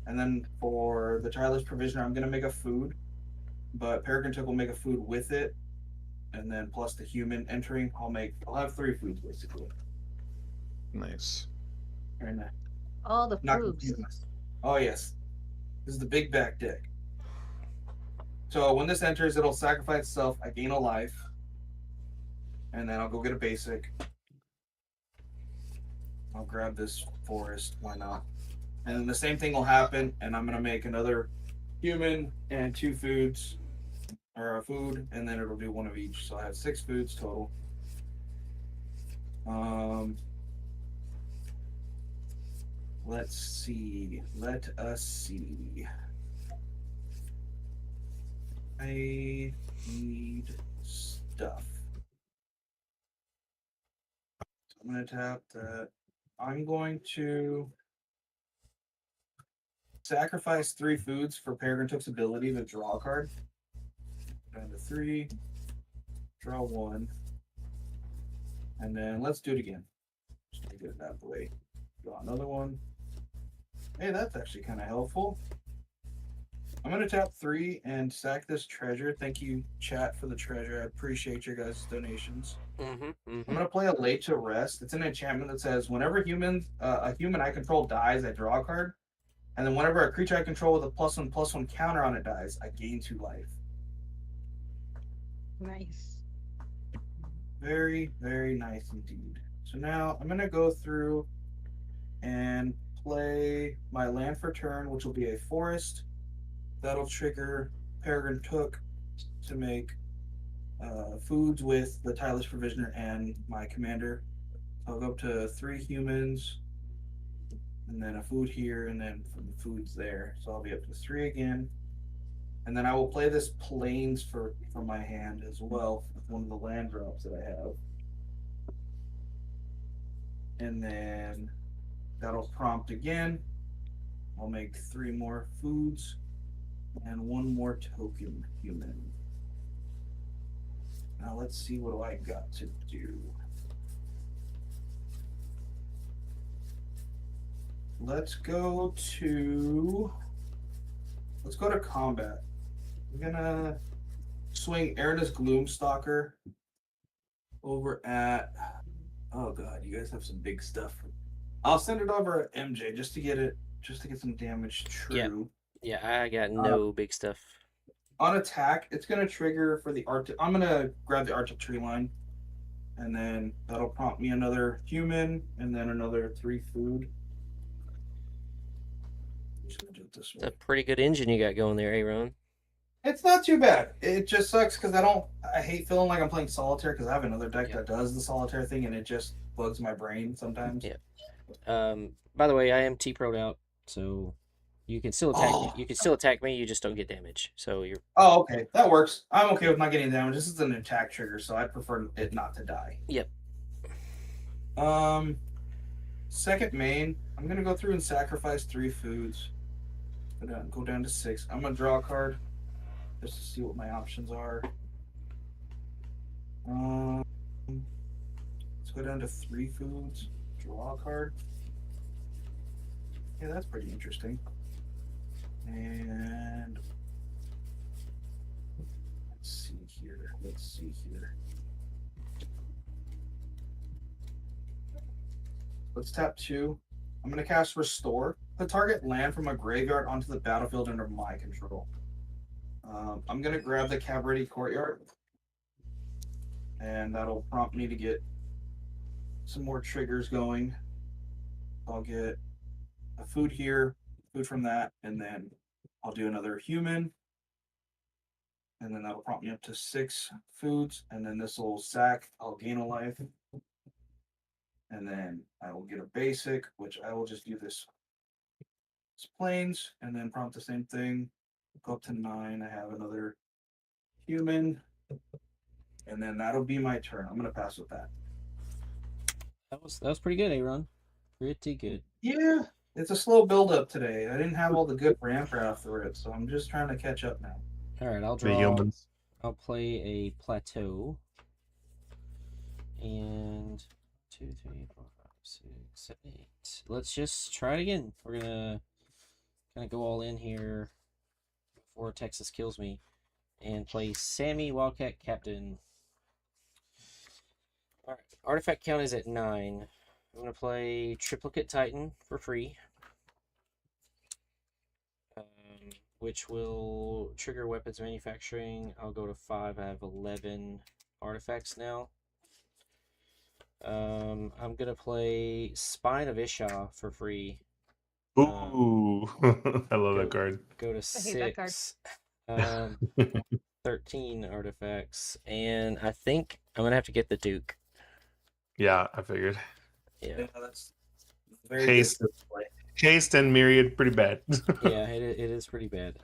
And then for the tireless provisioner, I'm gonna make a food. But Peregrine Took will make a food with it. And then plus the human entering, I'll have 3 foods basically. Nice. Very nice. All the Not foods. confused. Oh yes. This is the big back deck. So when this enters, it'll sacrifice itself. I gain a life. And then I'll go get a basic. I'll grab this forest. Why not? And then the same thing will happen. And I'm going to make another human and 2 foods. Or a food. And then it'll do 1 of each. So I have 6 foods total. Let's see. Let us see. I need stuff. So I'm going to tap that. I'm going to sacrifice 3 foods for Peregrine Took's ability to draw a card. Down to 3. Draw 1. And then let's do it again. Just to get it out of the way. Draw another one. Hey, that's actually kind of helpful. I'm going to tap 3 and sack this treasure. Thank you, chat, for the treasure. I appreciate your guys' donations. I'm going to play a Late to Rest. It's an enchantment that says whenever a human I control dies, I draw a card. And then whenever a creature I control with a +1/+1 counter on it dies, I gain 2 life. Nice. Very, very nice indeed. So now I'm going to go through and play my land for turn, which will be a forest. That'll trigger Peregrine Took to make foods with the tireless provisioner and my commander. I'll go up to 3 humans, and then a food here, and then from the foods there. So I'll be up to 3 again. And then I will play this plains from my hand as well, with one of the land drops that I have. And then that'll prompt again. I'll make 3 more foods and 1 more token human. Now let's see what I got to do. Let's go to combat. I'm gonna swing Arana's Gloomstalker over at. Oh god, you guys have some big stuff. I'll send it over at MJ just to get some damage true. Yeah, I got no big stuff. On attack, it's gonna trigger for the Arctic. I'm gonna grab the Arctic tree line, and then that'll prompt me another human, and then another 3 food. Just gonna do it this It's way. a pretty good engine you got going there, Aaron. It's not too bad. It just sucks because I hate feeling like I'm playing solitaire because I have another deck that does the solitaire thing, and it just bugs my brain sometimes. Yeah. By the way, I am T-Pro'd out, so You can still attack. Oh. You can still attack me. You just don't get damage. So you're. Oh, okay, that works. I'm okay with not getting damage. This is an attack trigger, so I prefer it not to die. Yep. Second main, I'm gonna go through and sacrifice 3 foods. Go down to 6. I'm gonna draw a card just to see what my options are. Let's go down to 3 foods. Draw a card. Yeah, that's pretty interesting. And let's see here. Let's tap 2. I'm going to cast Restore. Put target land from a graveyard onto the battlefield under my control. I'm going to grab the Cabaret Courtyard. And that'll prompt me to get some more triggers going. I'll get a food here, food from that, and then I'll do another human. And then that'll prompt me up to 6 foods. And then this will sack. I'll gain a life. And then I will get a basic, which I will just do this planes, and then prompt the same thing. Go up to 9. I have another human. And then that'll be my turn. I'm gonna pass with that. That was pretty good, Aaron. Pretty good. Yeah, it's a slow build up today. I didn't have all the good ramp after it, so I'm just trying to catch up now. All right, I'll The draw. humans. I'll play a plateau. And 2, 3, 4, 5, 6, 7, 8. Let's just try it again. We're gonna kind of go all in here before Texas kills me, and play Sammy Wildcat Captain. All right, artifact count is at 9. I'm gonna play Triplicate Titan for free, which will trigger weapons manufacturing. I'll go to 5. I have 11 artifacts now. I'm gonna play Spine of Isha for free. Ooh, I love that card. Go to I hate that card. 6. 13 artifacts, and I think I'm gonna have to get the Duke. Yeah, I figured. Yeah, That's very Haste. good play. Haste and Myriad, pretty bad. yeah, it is pretty bad.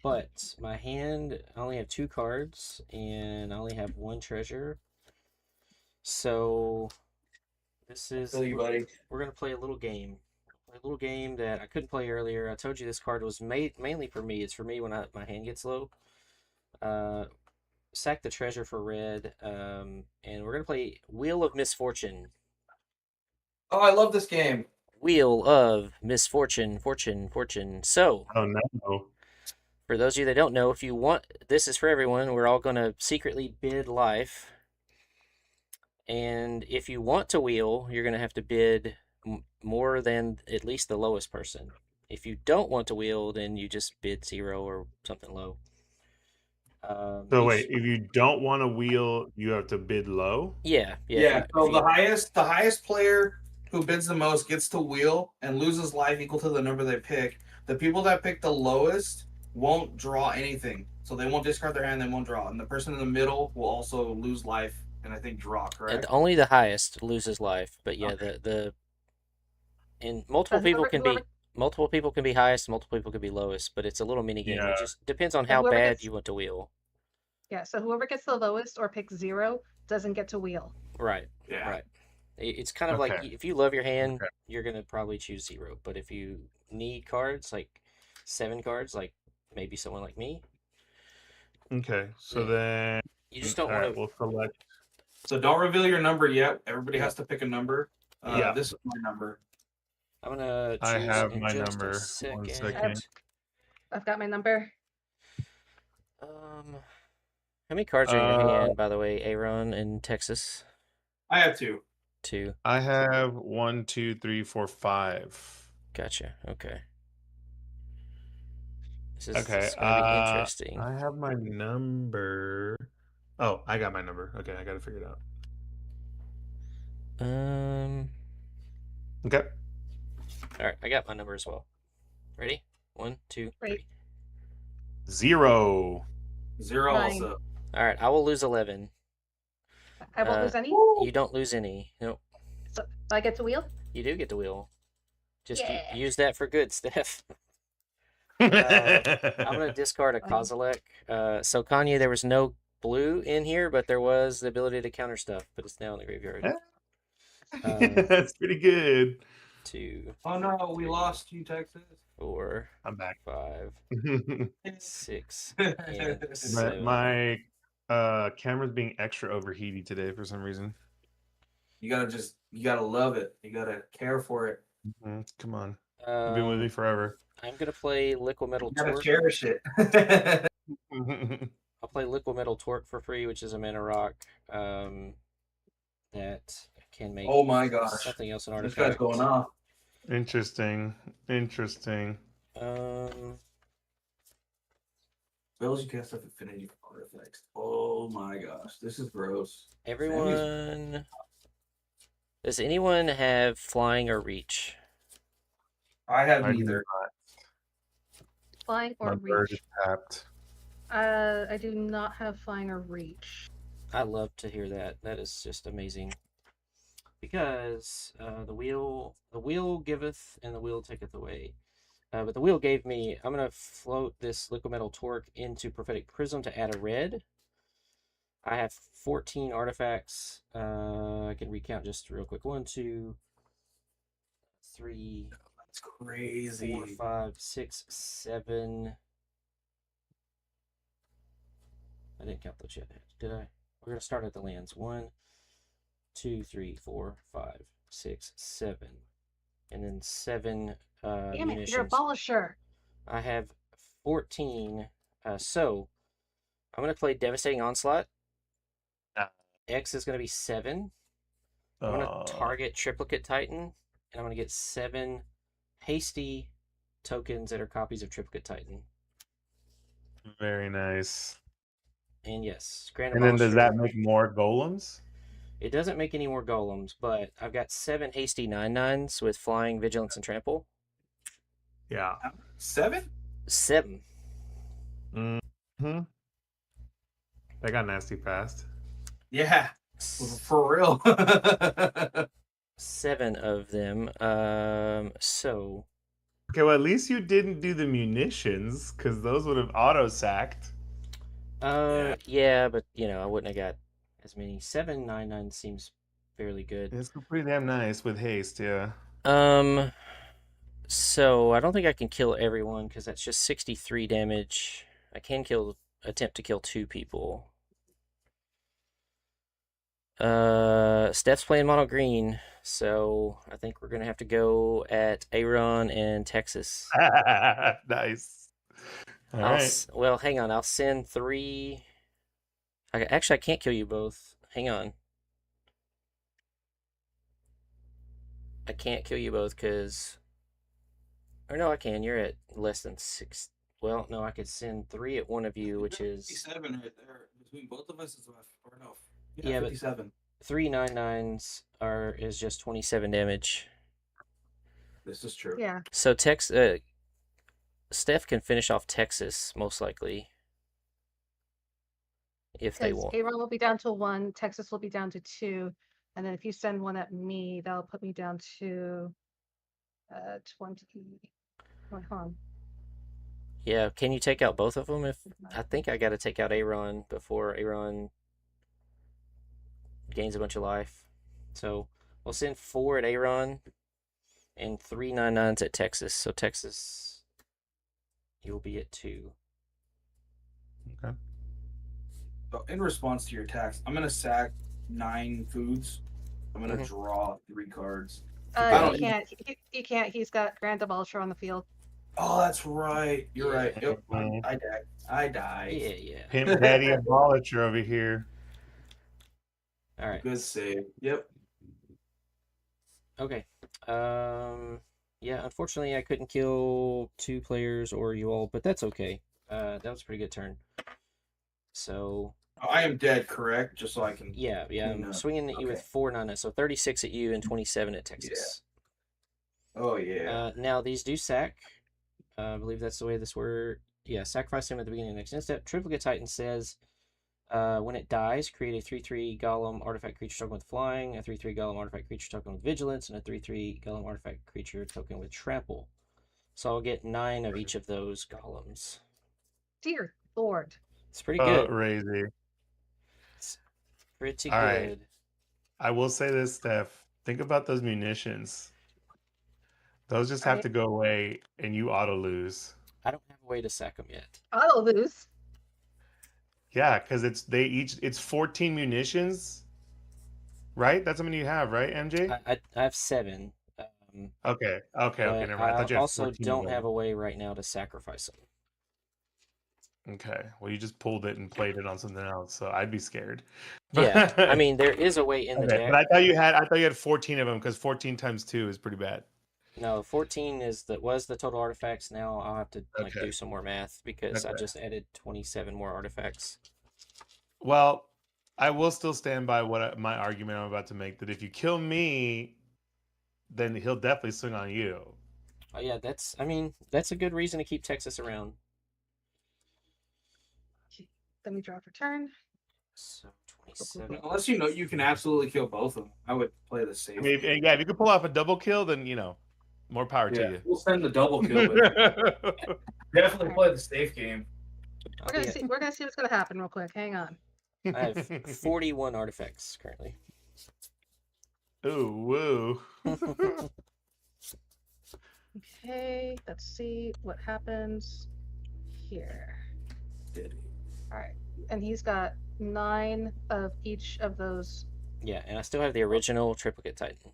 But my hand, I only have 2 cards, and I only have 1 treasure. So this is Feel you, buddy. we're gonna play a little game. A little game that I couldn't play earlier. I told you this card was mainly for me. It's for me when my hand gets low. Sack the treasure for red. And we're gonna play Wheel of Misfortune. Oh, I love this game. Wheel of Misfortune, fortune. So, Oh no. for those of you that don't know, if you want, this is for everyone. We're all gonna secretly bid life. And if you want to wheel, you're gonna have to bid more than at least the lowest person. If you don't want to wheel, then you just bid 0 or something low. So wait, if you don't want to wheel, you have to bid low? Yeah. So the highest player who bids the most gets to wheel and loses life equal to the number they pick. The people that pick the lowest won't draw anything. So they won't discard their hand, they won't draw. And the person in the middle will also lose life and I think draw, correct? And only the highest loses life. But yeah, Okay. and multiple people whoever- can be multiple people can be highest, multiple people can be lowest, but it's a little mini game. Yeah. It just depends on And how whoever bad gets- you want to wheel. Yeah, so whoever gets the lowest or picks 0 doesn't get to wheel. Right. Yeah. Right. It's kind of like Okay. if you love your hand, Okay. you're gonna probably choose 0. But if you need cards, like 7 cards, like maybe someone like me, Okay, so Yeah. then you just don't all right, want to. we'll select. So don't reveal your number yet. Everybody Yeah. has to pick a number. Yeah. This is my number. I'm gonna choose I have in my just number. a 1 second. second. I've got my number. How many cards are in your Uh, hand, by the way, Aaron in Texas? I have 2. 2. I have 1, 2, 3, 4, 5. Gotcha. Okay. This Okay. is gonna be interesting. I have my number. Oh, I got my number. Okay, I got to figure it out. Okay. All right, I got my number as well. Ready? 1, 2, 3. Right. 0. 0 Nine. also. All right, I will lose 11. I won't lose any. You don't lose any. Nope. So I get to wheel. You do get the wheel. Just Yeah. use that for good, Steph. I'm gonna discard a Kozilek. So Kanye, there was no blue in here, but there was the ability to counter stuff, but it's now in the graveyard. That's pretty good. 2, Oh no, we 3, lost you, Texas. 4, I'm back. 5, 6, my and 7. my camera's being extra overheaty today for some reason. You gotta love it. You gotta care for it. Come on, you've been with me forever. I'm gonna play Liquid Metal You gotta Torque. cherish it. I'll play Liquid Metal Torque for free, which is a mana rock that can make Oh my gosh, something else an this artifact. guy's going off. Interesting. Spells you cast off affinity for artifacts. Oh my gosh, this is gross. Everyone, does anyone have flying or reach? I have I do neither. not. Flying or My bird reach? is tapped. I do not have flying or reach. I love to hear that. That is just amazing. Because the wheel giveth and the wheel taketh away. But the wheel gave me. I'm gonna float this Liquid Metal Torque into Prophetic Prism to add a red. I have 14 artifacts. I can recount just real quick. 1, 2, 3. That's crazy. 4, 5, 6, 7. I didn't count those yet, did I? We're gonna start at the lands. 1, 2, 3, 4, 5, 6, 7, and then 7 Damn it, munitions. you're a abolisher. I have 14. So I'm gonna play Devastating Onslaught. X is gonna be 7. I'm gonna target Triplicate Titan, and I'm gonna get 7 hasty tokens that are copies of Triplicate Titan. Very nice. And yes, Grand And then does Abolisher. that make more golems? It doesn't make any more golems, but I've got 7 hasty 9/9s with flying, vigilance, and trample. Yeah. 7? 7. Mm-hmm. That got nasty fast. Yeah, for real. 7 of them. So Okay, well, at least you didn't do the munitions, because those would have auto-sacked. yeah, but I wouldn't have got as many. 7 9/9 seems fairly good. It's pretty damn nice with haste, yeah. So I don't think I can kill everyone because that's just 63 damage. I can attempt to kill 2 people. Steph's playing mono green, so I think we're gonna have to go at Aaron and Texas. Nice. All right. Well, hang on. I'll send 3. Actually, I can't kill you both. Hang on. I can't kill you both because... Or no, I can. You're at less than 6. Well, no, I could send 3 at one of you, which is... 57 right there. Between both of us is about... Or no. Yeah, but 57. 3 9/9s is just 27 damage. This is true. Yeah. So Steph can finish off Texas, most likely. If they want. Aaron will be down to 1, Texas will be down to 2, and then if you send one at me, that'll put me down to 20. Wait, hold on. Yeah, can you take out both of them? I think I got to take out Aaron before Aaron gains a bunch of life. So we'll send 4 at Aaron and 3 9/9s at Texas. So Texas, you'll be at 2. Okay. So in response to your attacks, I'm gonna sack 9 foods. I'm gonna draw 3 cards. He can't. He can't. He's got Grand Abolisher on the field. Oh, that's right. You're right. Yep. Mhm. I died. Yeah. Pimp Daddy Abolisher over here. All right. Good save. Yep. Okay. Yeah, unfortunately I couldn't kill 2 players or you all, but that's okay. That was a pretty good turn. So I am dead, correct? Just so I can. yeah, I'm swinging at you with Okay. 4 9, so 36 at you and 27 at Texas. Oh yeah. Now these do sack. I believe that's the way this word. Yeah, sacrifice him at the beginning of the next end step. Triplicate Titan says, when it dies, create a 3/3 Golem artifact creature token with flying, a 3/3 Golem artifact creature token with vigilance, and a 3/3 Golem artifact creature token with trample. So I'll get 9 of each of those golems. Dear Lord. It's pretty good. Crazy. It's pretty All right. good. I will say this, Steph. Think about those munitions. Those just have to go away, and you auto lose. I don't have a way to sack them yet. I'll lose. Yeah, because it's 14 munitions, right? That's how many you have, right, MJ? I have 7. Okay. But Never mind. I thought you had also 14 don't of have them. a way right now to sacrifice them. Okay. Well, you just pulled it and played it on something else, so I'd be scared. Yeah, I mean there is a way in the Okay, deck. but I thought you had 14 of them because 14 times 2 is pretty bad. No, 14 was the total artifacts. Now I'll have to Okay. do some more math because I Okay. just added 27 more artifacts. Well, I will still stand by my argument I'm about to make, that if you kill me, then he'll definitely swing on you. Oh yeah, that's a good reason to keep Texas around. Let me draw for turn. So 27. Unless you know you can absolutely kill both of them, I would play the safe. I mean, game. yeah, if you could pull off a double kill, then more power to you. We'll send the double kill, but definitely play the safe game. We're gonna see what's gonna happen real quick. Hang on. I have 41 artifacts currently. Ooh, woo. Okay, let's see what happens here. All right, and he's got 9 of each of those. Yeah, and I still have the original triplicate Titan.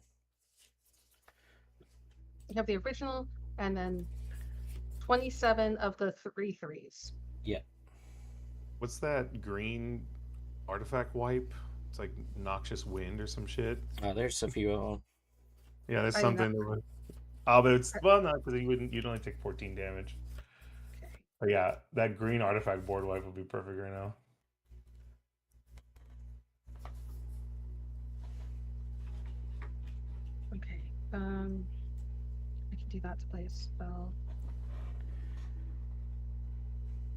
You have the original, and then 27 of the 3 3s. Yeah. What's that green artifact wipe? It's like noxious wind or some shit. There's a few of them. Yeah, there's I do something that would. Oh, but it's no, because you'd only take 14 damage. Okay. But yeah, that green artifact board wipe would be perfect right now. Okay. I can do that to play a spell.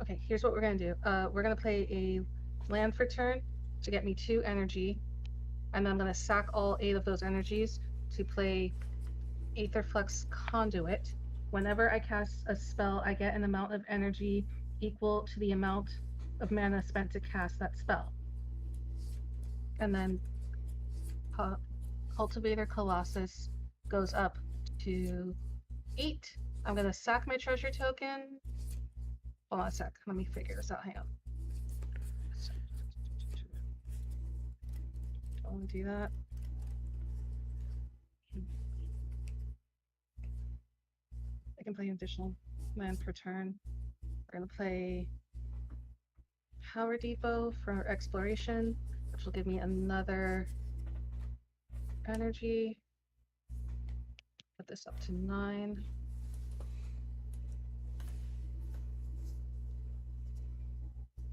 Okay, here's what we're gonna do. We're gonna play a land for turn to get me 2 energy, and then I'm gonna sack all 8 of those energies to play Aetherflux Conduit. Whenever I cast a spell, I get an amount of energy equal to the amount of mana spent to cast that spell. And then Cultivator Colossus goes up to 8. I'm gonna sack my treasure token. Hold on a sec. Let me figure this out. Hang on. I want to do that. I can play an additional land per turn. We're gonna play Power Depot for exploration, which will give me another energy. Put this up to 9.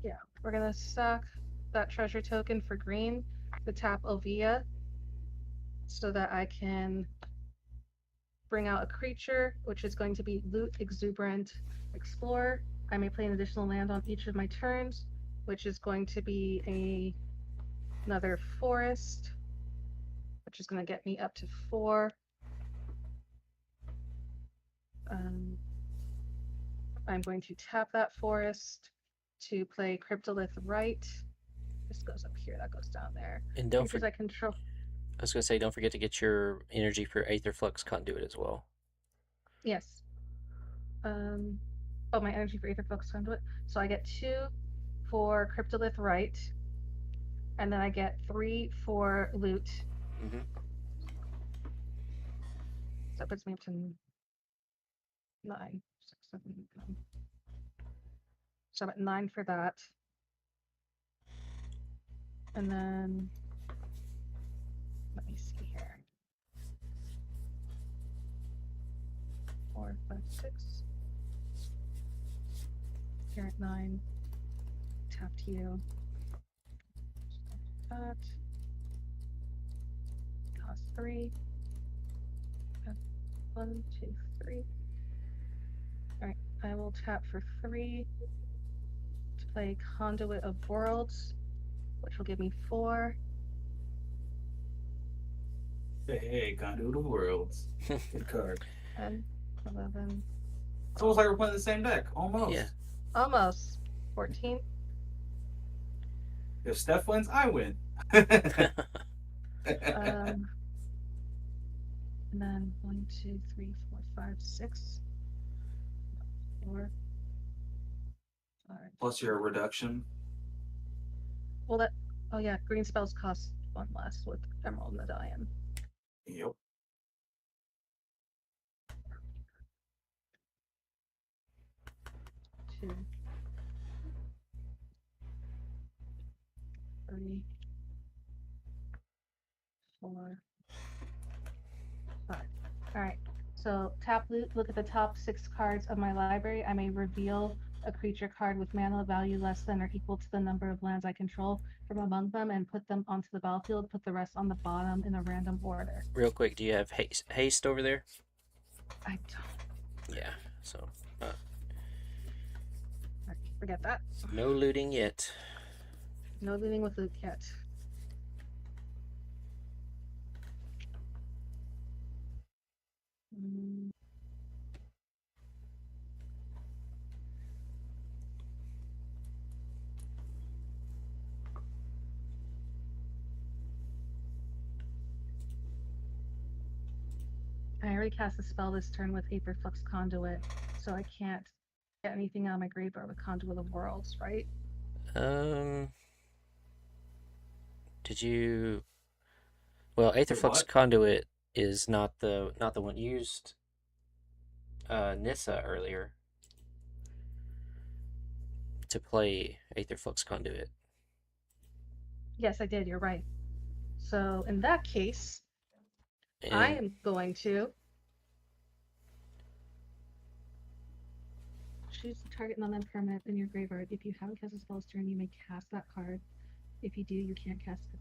Yeah, we're gonna sack that treasure token for green to tap Ovia so that I can bring out a creature, which is going to be Loot Exuberant Explorer. I may play an additional land on each of my turns, which is going to be another forest, which is going to get me up to 4. I'm going to tap that forest to play Cryptolith Right. This goes up here, that goes down there. And don't Because I control. I was gonna say, don't forget to get your energy for Aetherflux Conduit as well. Yes. Oh, my energy for Aetherflux Conduit. So I get 2 for Cryptolith Right, and then I get 3 for Loot. Mm-hmm. So that puts me up to 9, 6, 7, 8, 9. So I'm at 9 for that. And then let me see here. 4, 5, 6. You're at 9. Tapped you. That. Cost 3. 1, 2, 3. Alright, I will tap for 3 to play Conduit of Worlds, which will give me 4. Hey, Conduit of Worlds. Good card. 10, 11, It's almost like we're playing the same deck. Almost. Yeah. Almost. 14. If Steph wins, I win. And then 1, 2, 3, 4, 5, 6. 4, 5. Plus your reduction. Well, that. Oh yeah, green spells cost 1 less with Emerald Medallion. Yep. Two, 3, 4, 5. All right. So tap look at the top 6 cards of my library. I may reveal a creature card with mana value less than or equal to the number of lands I control from among them and put them onto the battlefield. Put the rest on the bottom in a random order. Real quick, do you have haste over there? I don't. Yeah. So Forget that. no looting yet. No looting with loot yet. I already cast a spell this turn with Aetherflux Conduit, so I can't get anything out of my graveyard with Conduit of Worlds, right? Did you? Well, Aetherflux what? Conduit is not the one used. Nissa earlier to play Aetherflux Conduit. Yes, I did. You're right. So in that case, And I am going to choose a target non-permanent in your graveyard. If you haven't cast a spell this turn, you may cast that card. If you do, you can't cast it.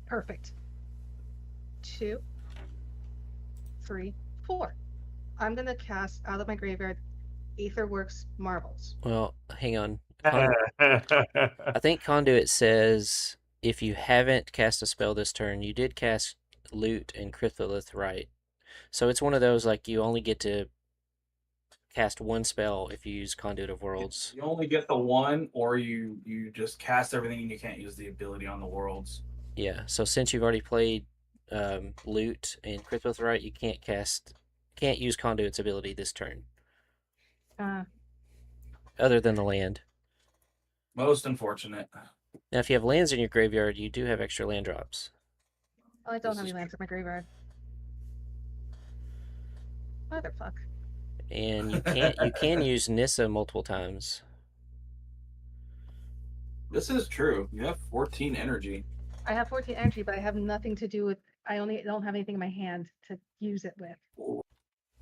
Perfect. 2, 3, 4. I'm gonna cast out of my graveyard Aetherworks Marvels. well, hang on. I think Conduit says if you haven't cast a spell this turn, you did cast Loot and Cryptolith, right? So it's one of those like you only get to cast one spell if you use Conduit of Worlds. You only get the one, or you just cast everything and you can't use the ability on the worlds. Yeah. So since you've already played Loot and Cryptolith, right, you can't use Conduit's ability this turn. Other than the land. Most unfortunate. Now, if you have lands in your graveyard, you do have extra land drops. Oh, I don't This have any is lands in my graveyard. Motherfuck. And you can use Nissa multiple times. This is true. You have 14 energy. I have 14 energy, but I have nothing to do with. I don't have anything in my hand to use it with.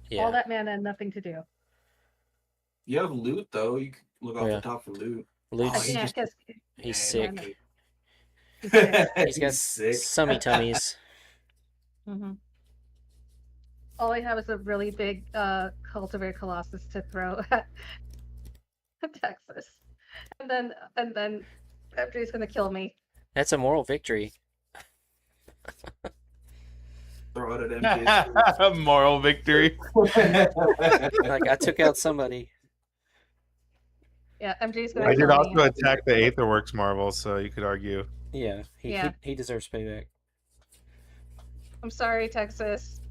Yeah. All that mana and nothing to do. You have loot though. You can look off Yeah. the top for loot. Luke's I can't because he's Yeah, sick. he's sick. He's got sick. summy tummies. All I have is a really big cultivator colossus to throw at Texas, and then MJ's gonna kill me. That's a moral victory. Throw it at MJ's. Moral victory. Like I took out somebody. Yeah, MJ's gonna I kill did also me. attack the Aetherworks Marvel, so you could argue. Yeah. Yeah. He deserves payback. I'm sorry, Texas.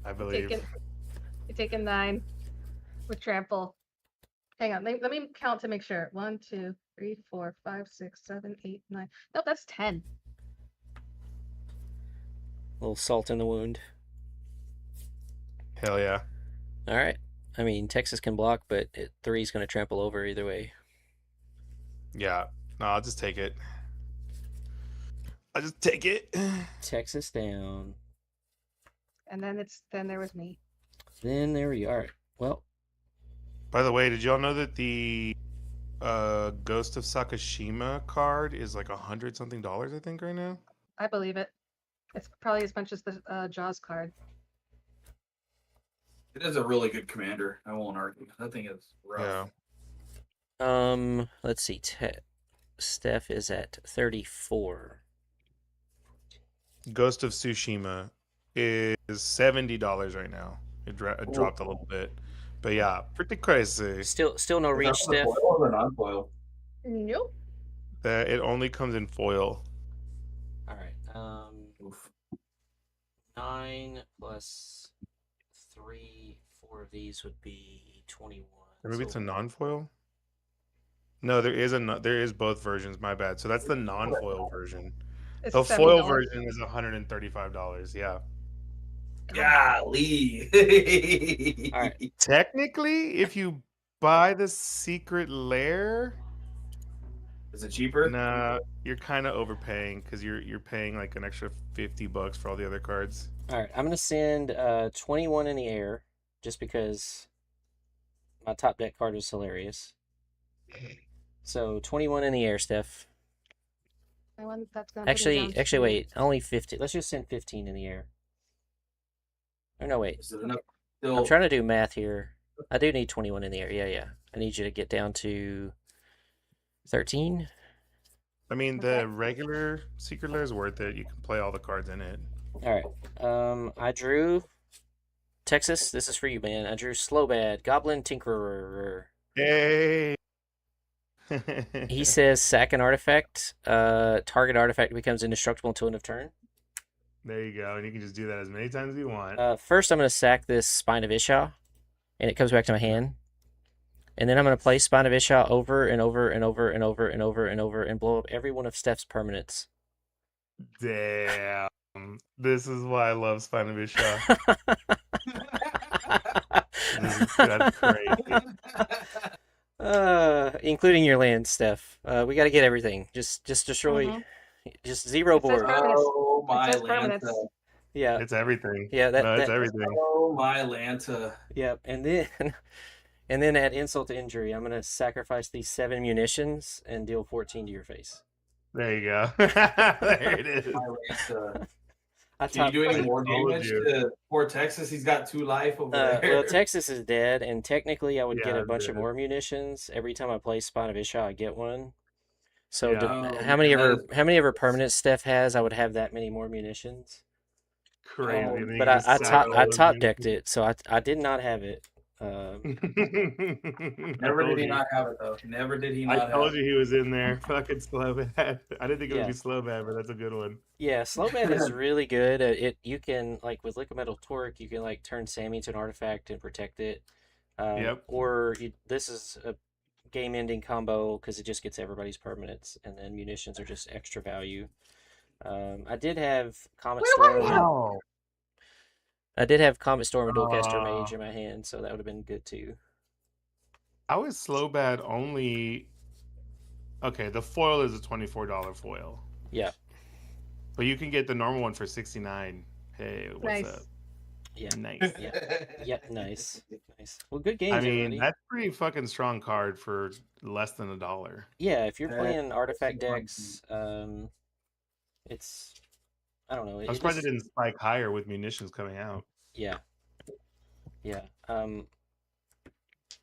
I believe. You're taking 9 with trample. Hang on, let me count to make sure. 1, 2, 3, 4, 5, 6, 7, 8, 9. Nope, that's 10. A little salt in the wound. Hell yeah. All right. I mean, Texas can block, but 3's going to trample over either way. Yeah. No, I'll just take it. I'll just take it. Texas down. And then there was me. Then there we are. Well, By the way, did y'all know that the Ghost of Sakashima card is like $100 something, I think, right now? I believe it. It's probably as much as the Jaws card. It is a really good commander. I won't argue. That thing is rough. Yeah. let's see. Steph is at 34. Ghost of Tsushima is $70 right now. It dropped a little bit, but yeah, pretty crazy. Still no Is that reach, for the Steph. foil or the non-foil? Nope. That it only comes in foil. All right. Oof. 9 plus 3, 4 of these would be 21. Or maybe it's So a non-foil. No, there is both versions. My bad. So that's the non-foil version. It's The foil $70. version is $135. Yeah. Golly. all right. Technically, if you buy the secret lair, Is it cheaper? nah, you're kind of overpaying because you're paying like an extra $50 for all the other cards. All right. I'm gonna send 21 in the air just because my top deck card was hilarious. So 21 in the air, Steph. That's gonna put it down Actually, to- wait. Only 50. Let's just send 15 in the air. Or no, wait. Is it enough? I'm trying to do math here. I do need 21 in the air. Yeah. I need you to get down to 13. I mean, Okay. the regular secret lair is worth it. You can play all the cards in it. All right. I drew Texas. This is for you, man. I drew Slowbad, Goblin Tinkerer. Yay! He says sack an artifact. Target artifact becomes indestructible until end of turn. There you go, and you can just do that as many times as you want. First, I'm going to sack this Spine of Isha, and it comes back to my hand. And then I'm going to play Spine of Isha over and over and over and over and over and over and blow up every one of Steph's permanents. Damn, this is why I love Spine of Isha. That's crazy. Including your land, Steph. We got to get everything. Just destroy. Mhm. Just zero It says board. permanents. Oh, my It says permanents. Lanta. Yeah, It's everything. yeah. No, it's That everything. Oh, my Lanta. yeah. And then add insult to injury. I'm gonna sacrifice these 7 munitions and deal 14 to your face. There you go. There it is. My Lanta. I Can you do any I more told damage you. to poor Texas? He's got 2 life over there. Well, Texas is dead, and technically I would get Yeah, a bunch of dude. more munitions every time I play Spine of Isha. I get one. So Yeah. Oh, how many man, ever how many ever permanents Steph has? I would have that many more munitions. Crazy. Oh, And then But you I just I sack top all I those top units. decked it, so I did not have it. Never did he you. not have it, though. Never did he I not have told it. you he was in there. Fucking slow bad. I didn't think it Yeah. would be slow bad, but that's a good one. Yeah, Slowman is really good. You can like with Liquid Metal Torque, you can like turn Sammy into an artifact and protect it. Yep. Or this is a game-ending combo because it just gets everybody's permanents, and then munitions are just extra value. I did have Comet Where were Storm. you? Oh. I did have Comet Storm and Dualcaster Ah. Mage in my hand, so that would have been good too. I was slow bad only. Okay, the foil is a $24 foil. Yeah. But you can get the normal one for $69. Hey, what's Nice. up? Yeah. Nice. Yep. Nice. Nice. Well, good games, I mean, everybody. that's pretty fucking strong card for less than $1. Yeah, if you're Yeah, playing artifact that's decks, it's I don't know. I'm surprised it didn't spike higher with munitions coming out. Yeah. Yeah.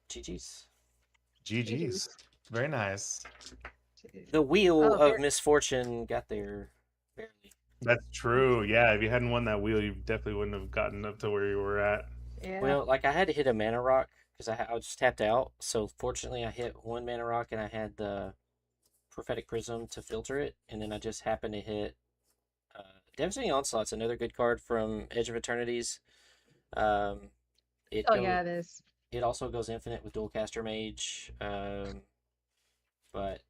GG's. GG's. Very nice. The wheel Oh, of here- misfortune got there barely. That's true. Yeah, if you hadn't won that wheel, you definitely wouldn't have gotten up to where you were at. Yeah. Well, like I had to hit a mana rock because I was just tapped out. So fortunately, I hit 1 mana rock and I had the prophetic prism to filter it, and then I just happened to hit Devastating Onslaught's another good card from Edge of Eternities. Oh yeah, it is. It also goes infinite with Dualcaster Mage, but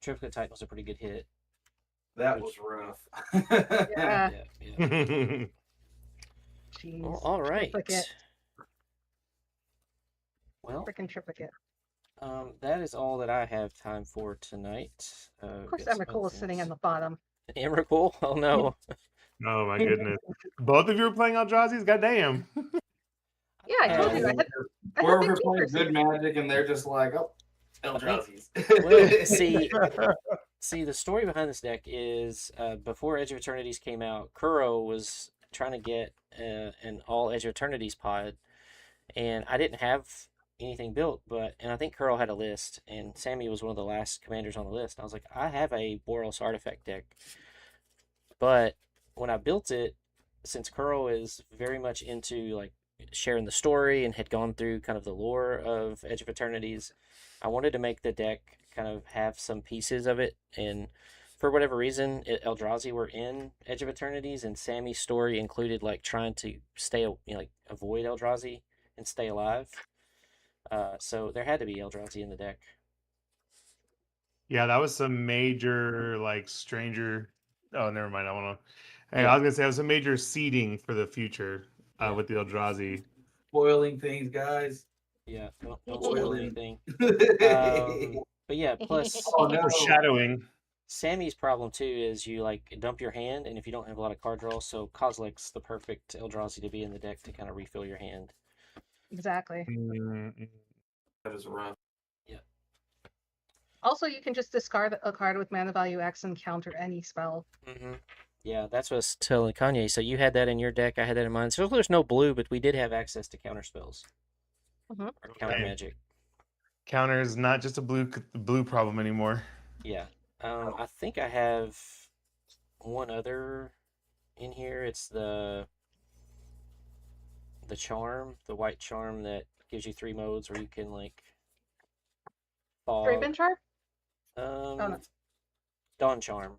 Triplicate Titan was a pretty good hit. That was rough. Yeah. Yeah. Jeez. Well, all right. Triplicate. Well, Freaking triplicate. that is all that I have time for tonight. Of course, Emrakul is sitting in the bottom. Emrakul? Oh no. Oh my goodness. Both of you were playing Eldrazi's? Goddamn. Yeah, I told you. I had We're big playing keepers. good magic, and they're just like, oh, Eldrazi's. Well, see, the story behind this deck is before Edge of Eternities came out, Kuro was trying to get an all Edge of Eternities pod, and I didn't have anything built, and I think Kuro had a list, and Sammy was one of the last commanders on the list. I was like, I have a Boros artifact deck, but when I built it, since Curl is very much into like sharing the story and had gone through kind of the lore of Edge of Eternities, I wanted to make the deck kind of have some pieces of it. And for whatever reason, Eldrazi were in Edge of Eternities, and Sammy's story included like trying to stay, like avoid Eldrazi and stay alive. So there had to be Eldrazi in the deck. Yeah, that was some major like stranger. Oh, never mind. I want to. Hey, Yeah. I was gonna say it was a major seeding for the future Yeah. with the Eldrazi. Spoiling things, guys. Yeah, don't spoil Spoiling. anything. Oh But yeah, plus no. Foreshadowing. Sammy's problem too is you like dump your hand, and if you don't have a lot of card draw, so Kozilek's the perfect Eldrazi to be in the deck to kind of refill your hand. Exactly. That is rough. Yeah. Also, you can just discard a card with mana value X and counter any spell. Mm-hmm. Yeah, that's what I was telling Kanye. So you had that in your deck, I had that in mine. So there's no blue, but we did have access to counter spells. Mhm. Or counter Okay. magic. Counter is not just a blue problem anymore. Yeah. I think I have one other in here. It's the charm, the white charm that gives you 3 modes where you can like fog. Draven Char? No. Dawn Charm.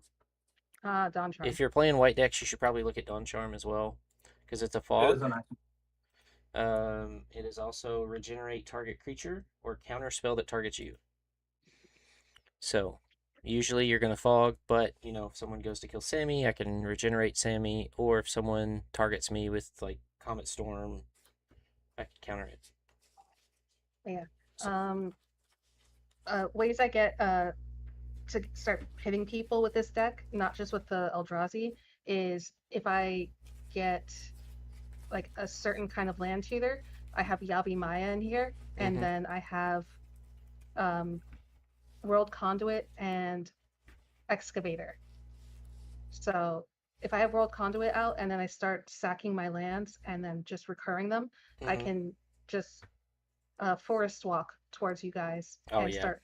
Dawn Charm. If you're playing white decks, you should probably look at Dawn Charm as well, because it's a fog. It is also regenerate target creature or counter spell that targets you. So usually you're gonna fog, but if someone goes to kill Sammy, I can regenerate Sammy, or if someone targets me with like Comet Storm, I can counter it. Yeah. Ways I get to start hitting people with this deck, not just with the Eldrazi, is if I get like a certain kind of land tutor. I have Yavi Maya in here, and then I have World Conduit and Excavator. So if I have World Conduit out and then I start sacking my lands and then just recurring them, I can just forest walk towards you guys and start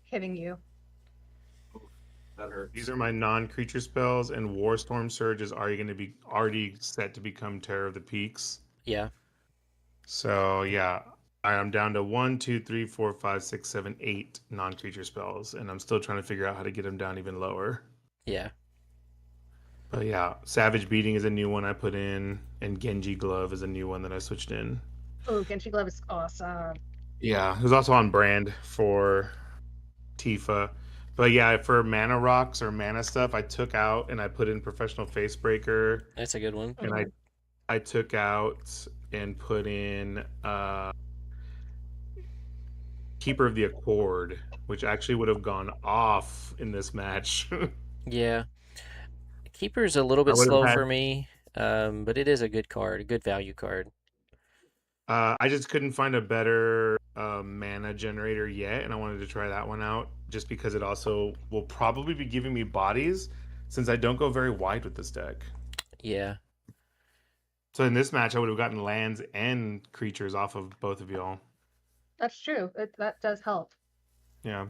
hitting you. That hurts. These are my non-creature spells, and Warstorm Surge is already set to become Terror of the Peaks. Yeah. So yeah, I'm down to 1, 2, 3, 4, 5, 6, 7, 8 non-creature spells, and I'm still trying to figure out how to get them down even lower. Yeah. But yeah, Savage Beating is a new one I put in, and Genji Glove is a new one that I switched in. Oh, Genji Glove is awesome. Yeah, it was also on brand for Tifa. But yeah, for mana rocks or mana stuff, I took out and I put in Professional Facebreaker. That's a good one. And I took out and put in Keeper of the Accord, which actually would have gone off in this match. Yeah. Keeper's a little bit slow for me, but it is a good card, a good value card. I just couldn't find a better mana generator yet, and I wanted to try that one out just because it also will probably be giving me bodies since I don't go very wide with this deck. Yeah. So in this match, I would have gotten lands and creatures off of both of y'all. That's true. That does help. Yeah.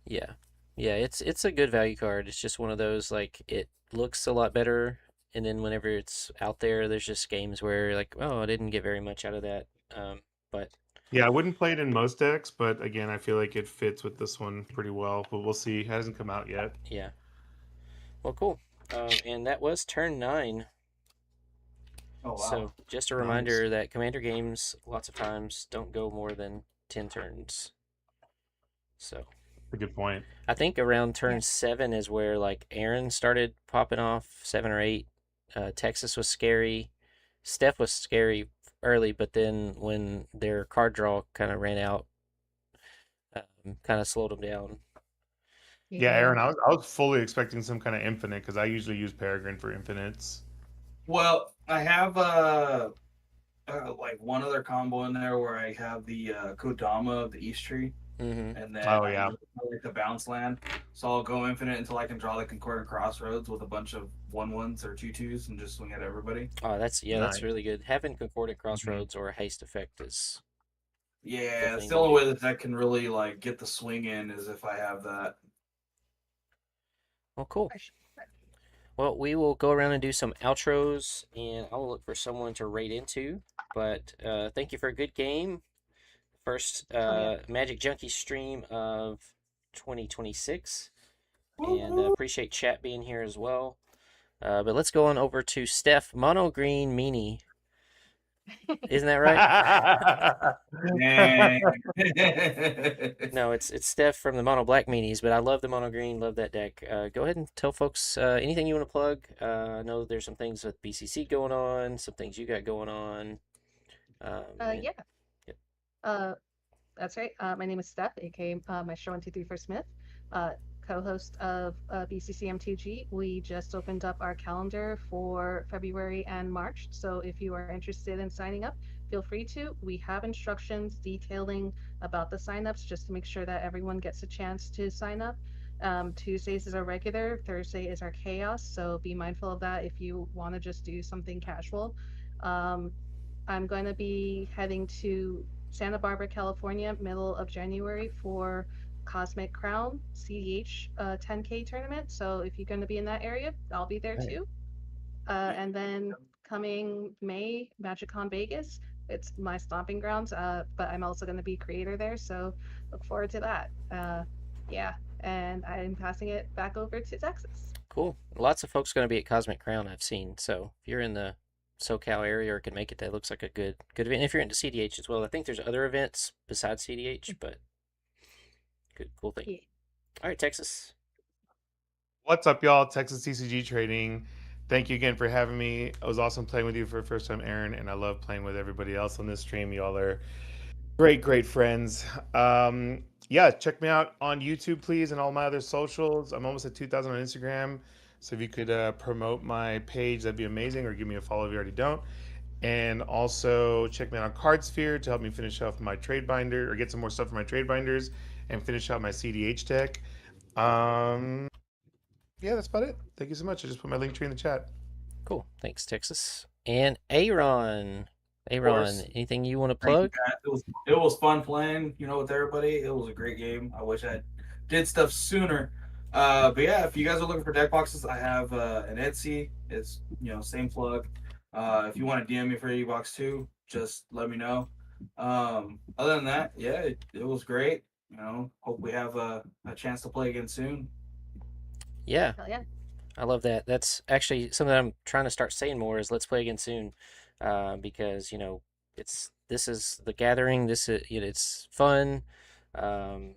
Yeah. Yeah, it's a good value card. It's just one of those, like, it looks a lot better, and then whenever it's out there, there's just games where like, oh, I didn't get very much out of that. But yeah, I wouldn't play it in most decks, but again, I feel like it fits with this one pretty well. But we'll see. It hasn't come out yet. Yeah. Well, cool. And that was turn 9. Oh, wow. So just a reminder that Commander games lots of times don't go more than 10 turns. So a good point. I think around turn 7 is where like Aaron started popping off, 7 or 8. Texas was scary. Steph was scary early, but then when their card draw kind of ran out, kind of slowed them down. Yeah, Aaron, I was fully expecting some kind of infinite because I usually use Peregrine for infinites. Well, I have like one other combo in there where I have the Kodama of the East Tree, and then like the bounce land. So I'll go infinite until I can draw the Concordant Crossroads with a bunch of 1/1s or 2/2s and just swing at everybody. Oh, that's really good. Having Concordant Crossroads or a haste effect is it's the only way that can really like get the swing in is if I have that. Well, cool. Well, we will go around and do some outros, and I will look for someone to raid into. But thank you for a good game. First Oh yeah. Magic Junkie stream of 2026. And Woo-hoo. appreciate chat being here as well. But let's go on over to Steph Mono Green Meanie. Isn't that right? Dang. No, it's Steph from the Mono Black Meanies, but I love the Mono Green, love that deck. Go ahead and tell folks anything you want to plug. I know there's some things with BCC going on, some things you got going on. Yeah. Yep. That's right. My name is Steph, aka my show 123 for Smith, co-host of BCCM2G. We just opened up our calendar for February and March, so if you are interested in signing up, feel free to. We have instructions detailing about the signups just to make sure that everyone gets a chance to sign up. Tuesdays is our regular, Thursday is our chaos, so be mindful of that if you want to just do something casual. I'm going to be heading to Santa Barbara, California, middle of January for Cosmic Crown CDH 10K tournament. So if you're going to be in that area, I'll be there too. And then coming May, MagicCon Vegas. It's my stomping grounds, but I'm also going to be creator there. So look forward to that. Yeah, and I'm passing it back over to Texas. Cool. Lots of folks going to be at Cosmic Crown, I've seen. So if you're in the SoCal area or can make it, that looks like a good event. And if you're into CDH as well, I think there's other events besides CDH, but cool thing. Yeah. All right, Texas. What's up, y'all? Texas TCG Trading. Thank you again for having me. It was awesome playing with you for the first time, Aaron, and I love playing with everybody else on this stream. Y'all are great friends. Yeah, check me out on YouTube, please, and all my other socials. I'm almost at 2,000 on Instagram, so if you could promote my page, that'd be amazing, or give me a follow if you already don't. And also check me out on CardSphere to help me finish off my trade binder, or get some more stuff for my trade binders, and finish out my CDH deck. Yeah, that's about it. Thank you so much. I just put my link tree in the chat. Cool. Thanks, Texas. And Aaron. course. Anything you want to Thank you, plug? guys. It was fun playing, with everybody. It was a great game. I wish I did stuff sooner. But yeah, if you guys are looking for deck boxes, I have an Etsy. It's same plug. If you want to DM me for E-Box too, just let me know. Other than that, yeah, it was great. Hope we have a chance to play again soon. Yeah. Hell yeah. I love that. That's actually something I'm trying to start saying more is let's play again soon. Because this is the gathering. This is it's fun, and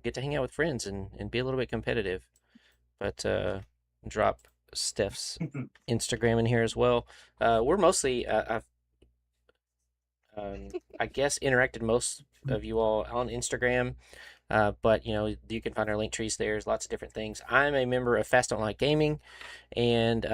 get to hang out with friends and be a little bit competitive. But drop Steph's Instagram in here as well. We're mostly I've I guess interacted most of you all on Instagram. But you can find our link trees there. There's lots of different things. I'm a member of Fast Don't Lie Gaming, and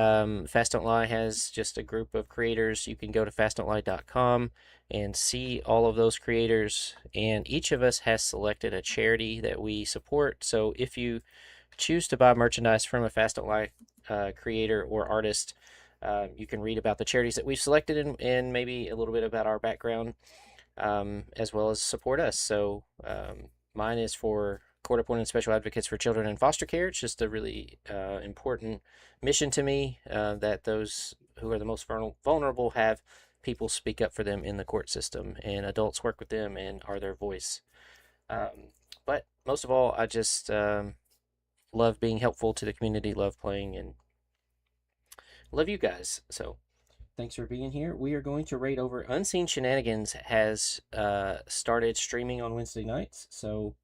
Fast Don't Lie has just a group of creators. You can go to fastdon'tlie.com and see all of those creators, and each of us has selected a charity that we support. So if you choose to buy merchandise from a Fast Don't Lie creator or artist, you can read about the charities that we've selected and maybe a little bit about our background, as well as support us. So mine is for court-appointed special advocates for children in foster care. It's just a really important mission to me, that those who are the most vulnerable have people speak up for them in the court system, and adults work with them and are their voice. But most of all, I just love being helpful to the community, love playing, and love you guys. So thanks for being here. We are going to raid over. Unseen Shenanigans has started streaming on Wednesday nights, so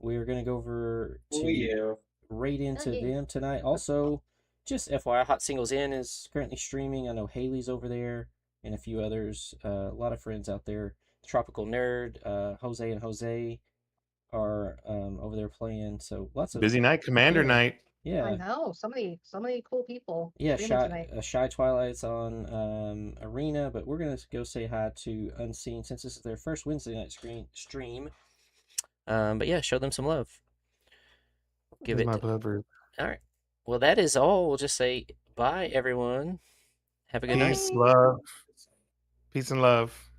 we're going to go over to raid into them tonight. Also, just FYI, Hot Singles In is currently streaming. I know Haley's over there and a few others. A lot of friends out there. Tropical Nerd, Jose and Jose are over there playing. So lots of Busy night, Commander night. Yeah. I know. So many cool people. Yeah, streaming tonight. Shy Twilight's on Arena, but we're gonna go say hi to Unseen since this is their first Wednesday night stream. But yeah, show them some love. Give it. My pleasure. All right. Well, that is all. We'll just say bye, everyone. Have a good night. Peace, love. Peace and love.